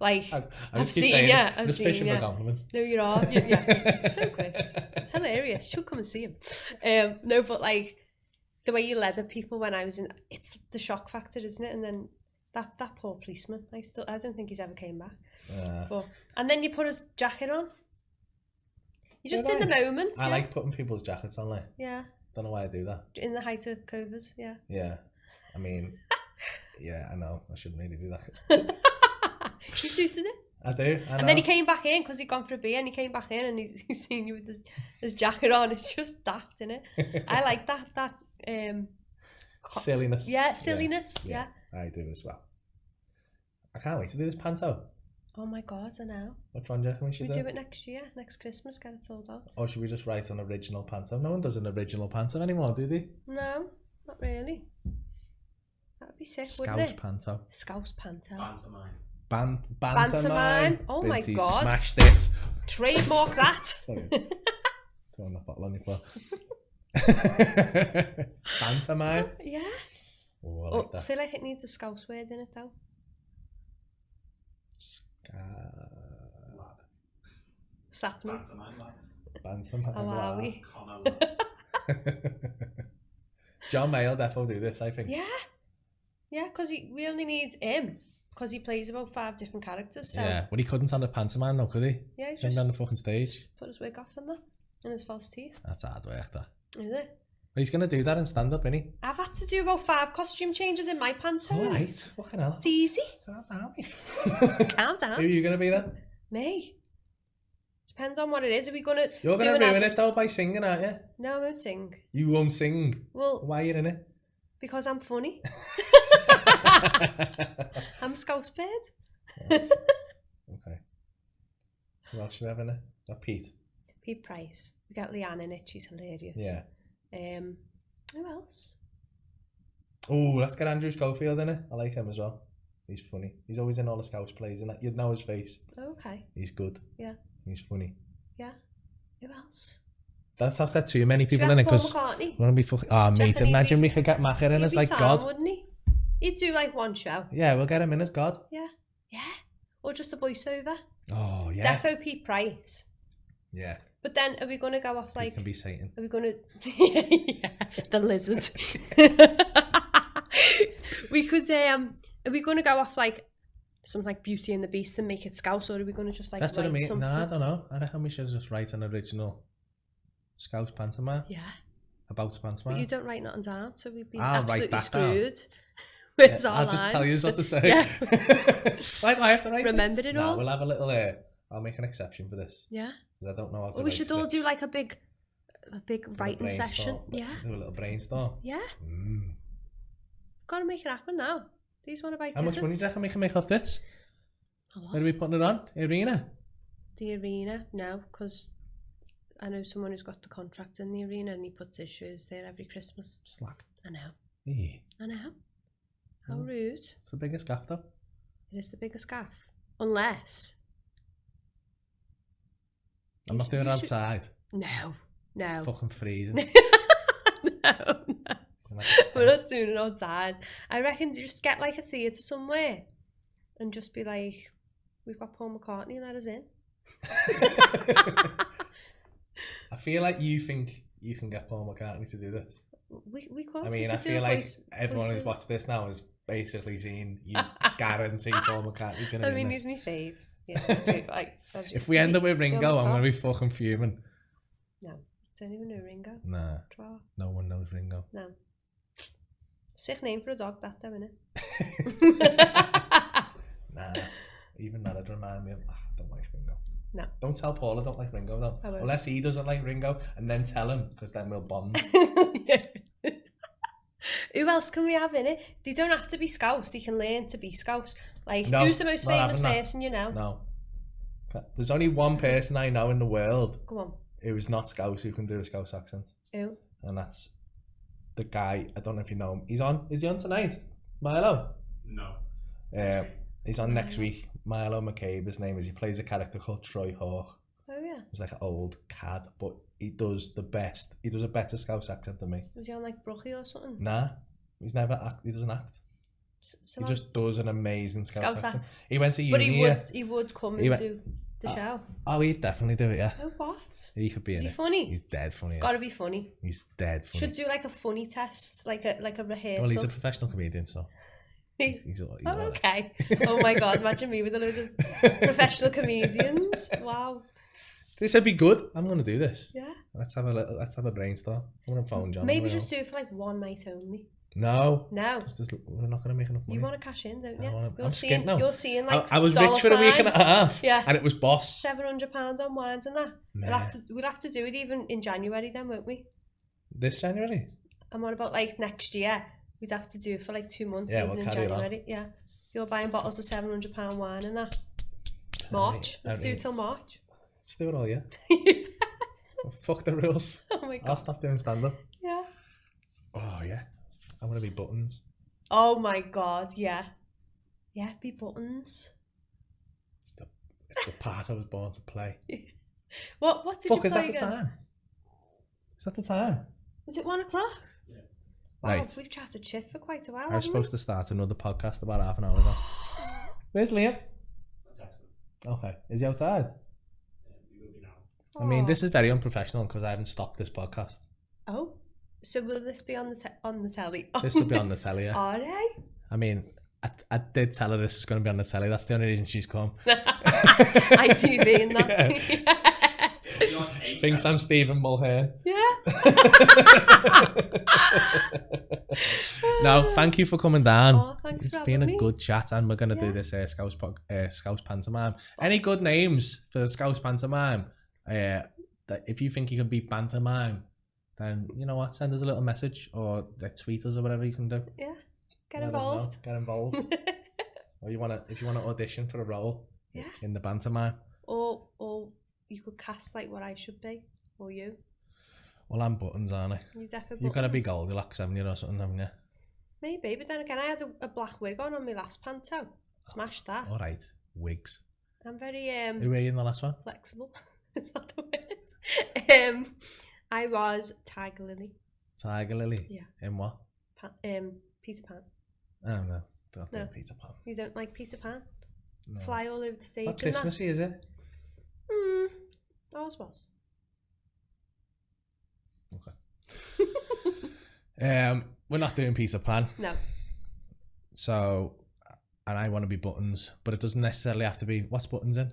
Like, I've seen you. I've seen fishing for compliments. No, you are. Yeah, so quick. It's hilarious. You should come and see him. No, but like, the way you leather people when I was in, it's the shock factor, isn't it? And then that poor policeman, I don't think he's ever came back. But, and then you put his jacket on. You're just in the moment. I like putting people's jackets on, like. Yeah. Don't know why I do that. In the height of COVID, yeah. Yeah. I mean, yeah, I know. I shouldn't really do that. You suited it. I do. I know. And then he came back in because he'd gone for a beer, and he came back in and he's seen you with his jacket on. It's just daft, isn't it? I like that silliness. Yeah, silliness. Yeah. I do as well. I can't wait to do this panto. Oh my god, I know. Which one do you reckon we should do? We do it next year, next Christmas, get it sold out. Or should we just write an original panto? No one does an original panto anymore, do they? No, not really. That would be sick, Scouse wouldn't it? panto. Scouse panto. Pantomime. Pantomime. Oh my Binty god. Smashed it. Trademark that. Sorry. Throwing that bottle on your floor. Pantomime? Yeah. Oh, I like that. I feel like it needs a Scouse word in it though. Uh, Sapling. Pantomime. How are we? Come John Mayle definitely do this, I think. Yeah, because we only need him because he plays about 5 different characters. So Yeah, well, he couldn't on the pantomime, no, could he? yeah, he's Came just down the fucking stage. put his wig off and that, and his false teeth. That's hard work, that. Is it? But he's going to do that in stand-up, isn't he? I've had to do about 5 costume changes in my pantos. All right, fucking hell. It's easy. Calm down, mate. Calm Who are down. you going to be then? Me. Depends on what it is. Are we gonna? You're do going to an ruin ad- it though by singing, aren't you? No, I won't sing. You won't sing. Well, Why are you in it? because I'm funny. I'm Scouse Bird. Okay. Who else you have in it? Got Pete. Pete Price. We got Leanne in it. She's hilarious. Yeah. Who else? Oh, let's get Andrew Schofield in it. I like him as well. He's funny. He's always in all the Scouts plays and that. You'd know his face. Okay. He's good. Yeah. He's funny. Yeah. Who else? Don't have that too many Should we people in ask it Paul because McCartney? we're gonna be fucking. Oh, mate, reckon he'd imagine be- we could get Macher in He'd as be like Sam, God. wouldn't he? He'd do like one show. Yeah, we'll get him in as God. Yeah. Or just a voiceover. Oh yeah. Defo Pete Price. Yeah. But then are we going to go off He like... can be Satan. Are we going to... yeah, the lizard. We could... Are we going to go off like something like Beauty and the Beast and make it Scouse, or are we going to just like That's what I write mean. something? Nah, I don't know. I reckon we should just write an original Scouse pantomime Yeah. about pantomime. But you don't write nothing down, so we'd be I'll write absolutely that down. screwed. With our I'll just tell you lines. what to say. Yeah. Why do I have to write Remembered it No, all? we'll have a little... I'll make an exception for this. Yeah. Because I don't know how to Or we write should all scripts. do like a big Do a writing session. brainstorm. Yeah. Do a little brainstorm. Yeah. Mm. Got to make it happen now. These want to buy How much money do you reckon we can make off this? A lot. Where are we putting it on? Arena? The arena? No, because I know someone who's got the contract in the arena and he puts his shows there every Christmas. Slack. I know. Yeah. I know. How Mm. rude. It's the biggest gaff though. It is the biggest gaff. Unless... I'm not doing it outside. No. No. It's fucking freezing. No. We're not doing it outside. I reckon just get like a theatre somewhere and just be like, we've got Paul McCartney, let us in. I feel like you think you can get Paul McCartney to do this. We could. I we mean, could I do feel a like voice- everyone who's voiceover. watched this now has basically seen you guarantee Paul McCartney's going to I be mean, in he's this. my fave. Yeah, it's true, like, If we end up with Ringo, I'm going to be fucking fuming. No, don't even know Ringo. Nah, Draw. no one knows Ringo. No. Sick name for a dog, that though, innit? Nah, even that would remind me of, I don't like Ringo. No. Don't tell Paul I don't like Ringo though. I won't. Unless he doesn't like Ringo, and then tell him, because then we'll bond. Who else can we have in it? They don't have to be Scouse, they can learn to be Scouse. Like, No, who's the most not famous having that. person you know? No. There's only one person I know in the world Go on. who is not Scouse who can do a Scouse accent. Who? And that's the guy, I don't know if you know him. Is he on tonight? Milo? No. He's on next week. Milo McCabe, his name is. He plays a character called Troy Hawk. Oh, yeah. He's like an old cad, but he does the best. He does a better Scouse accent than me. Was he on like Brookie or something? Nah, he's never act. He doesn't act. So He just does an amazing Scouse Scouse accent. He went to uni. But here. he would come He and went- do the show. Oh, he'd definitely do it, yeah. Oh, what? He could be Is in he it. funny? He's dead funny. Yeah. Gotta be funny. He's dead funny. Should do like a funny test, like a rehearsal. Well, he's a professional comedian, so he's Oh, alright. okay. Oh my god, imagine me with a load of professional comedians. Wow. This would be good. I'm gonna do this. Yeah. Let's have a brainstorm. I'm gonna phone John. Maybe as well. just do it for like one night only. No. No. We're not gonna make enough money. You want to cash in, don't you? I'm skint now. You're seeing like I was dollar rich for a week and a signs. half. Yeah. And it was boss. £700 on wines and that. Nah. We'll have to do it even in January then, won't we? This January. I'm on about like next year. We'd have to do it for like 2 months, Yeah, even we'll in carry it on. January. Yeah. You're buying bottles of £700 wine and that. March. Let's do it till March. Let's do it all, yeah. Fuck the rules. Oh my I'll god. stop doing stand up. Yeah. Oh yeah. I'm gonna be buttons. Oh my god, yeah. Yeah, be buttons. It's the part I was born to play. What did Fuck, you is play that the again? time? Is that the time? Is it 1 o'clock? Yeah. Wow, Right. we've chatted shit for quite a while. I was haven't supposed to start another podcast about half an hour ago. Where's Liam? That's excellent. Okay. Is he outside? We will be now. I mean, Aw. this is very unprofessional because I haven't stopped this podcast. Oh, so will this be on the telly? This will be on the telly, yeah. Are they? I mean, I did tell her this is going to be on the telly. That's the only reason she's come. ITV and that. She thinks I'm Stephen Mulhern. Yeah. No, thank you for coming down. Oh, thanks It's for been having a me. good chat, and we're going to do Yeah. this Scouse Pantomime. Any good names for Scouse Pantomime? That if you think you can beat Pantomime, then you know what, send us a little message or tweet us or whatever you can do. Yeah. Get Let us know. involved. Get involved. Or if you want to audition for a role Yeah. in the Pantomime. Or you could cast like what I should be, or you. Well, I'm Buttons, aren't I? You definitely. You've got to be Goldilocks, haven't you, or something, haven't you? Maybe, but then again, I had a black wig on my last panto. Smashed that. All right, wigs. I'm very Who were you in the last one? flexible. Is that the word? I was Tiger Lily. Tiger Lily? Yeah. In what? Peter Pan. Oh, no. Don't do No. Peter Pan. You don't like Peter Pan? No. Fly all over the stage. Not Christmassy, is it? Ours was. We're not doing Peter Pan. No. So, and I want to be Buttons, but it doesn't necessarily have to be. What's Buttons in?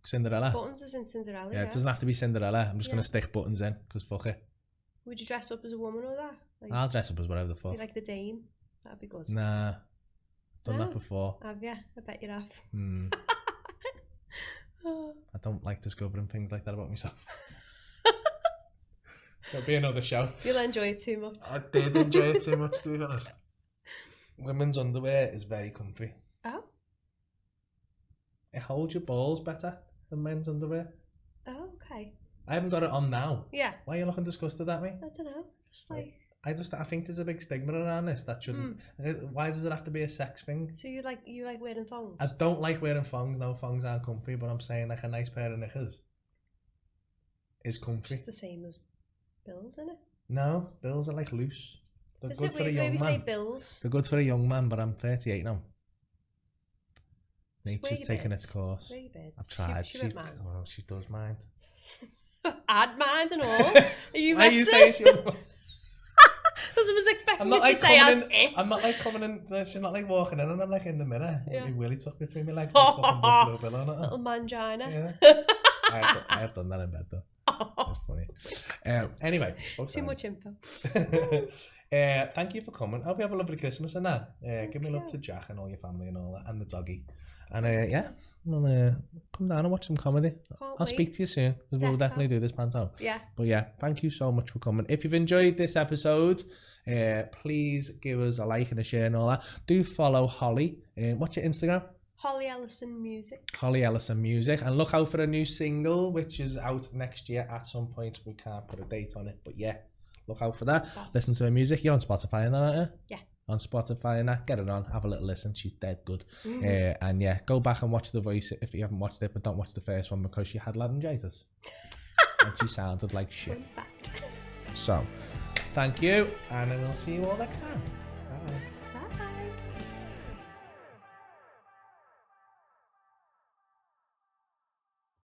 Cinderella. Buttons is in Cinderella. Yeah, Yeah. it doesn't have to be Cinderella. I'm just Yeah. going to stick Buttons in because fuck it. Would you dress up as a woman or that? Like, I'll dress up as whatever the be fuck. like the Dame. That'd be good. Nah, done No. that before. Have you? I bet you have. I don't like discovering things like that about myself. There'll be another show. You'll enjoy it too much. I did enjoy it too much, to be honest. Women's underwear is very comfy. Oh. It holds your balls better than men's underwear. Oh, okay. I haven't got it on now. Yeah. Why are you looking disgusted at me? I don't know. Just like. I think there's a big stigma around this that shouldn't. Why does it have to be a sex thing? So you like wearing thongs? I don't like wearing thongs. No, thongs aren't comfy, but I'm saying like a nice pair of knickers is comfy. Just the same as bills, isn't it? No, bills are like loose. They're Isn't good it for a weird the way young we say man. bills? They're good for a young man, but I'm 38 now. Nature's your taking bits? its course. Where you bits? I've tried. She won't mind. Oh, she does mind. I'd mind and all. Are you Why are you messing? saying she won't mind? Because I was expecting I'm you not like to say as coming it. in. I'm not like coming in. She's not like walking in, and I'm like in the mirror. Yeah. He really took between my legs like fucking Buffalo Bill on it. Little mangina. Yeah. I have done that in bed though. That's funny. Anyway, Too much info. thank you for coming. I hope you have a lovely Christmas and that. Give me love you. to Jack and all your family and all that, and the doggy. And yeah, we'll come down and watch some comedy. I'll speak to you soon because we'll definitely do this panto. Yeah. But yeah, thank you so much for coming. If you've enjoyed this episode, please give us a like and a share and all that. Do follow Holly. What's your Instagram? Holly Ellison Music. Holly Ellison Music, and look out for a new single which is out next year at some point. We can't put a date on it, but yeah, look out for that. Listen to her music. You're on Spotify and that, aren't you? Yeah. On Spotify and that, get it on, have a little listen. She's dead good. And yeah, go back and watch The Voice if you haven't watched it, but don't watch the first one because she had laryngitis and she sounded like shit. Fun fact. So, thank you, and I will see you all next time.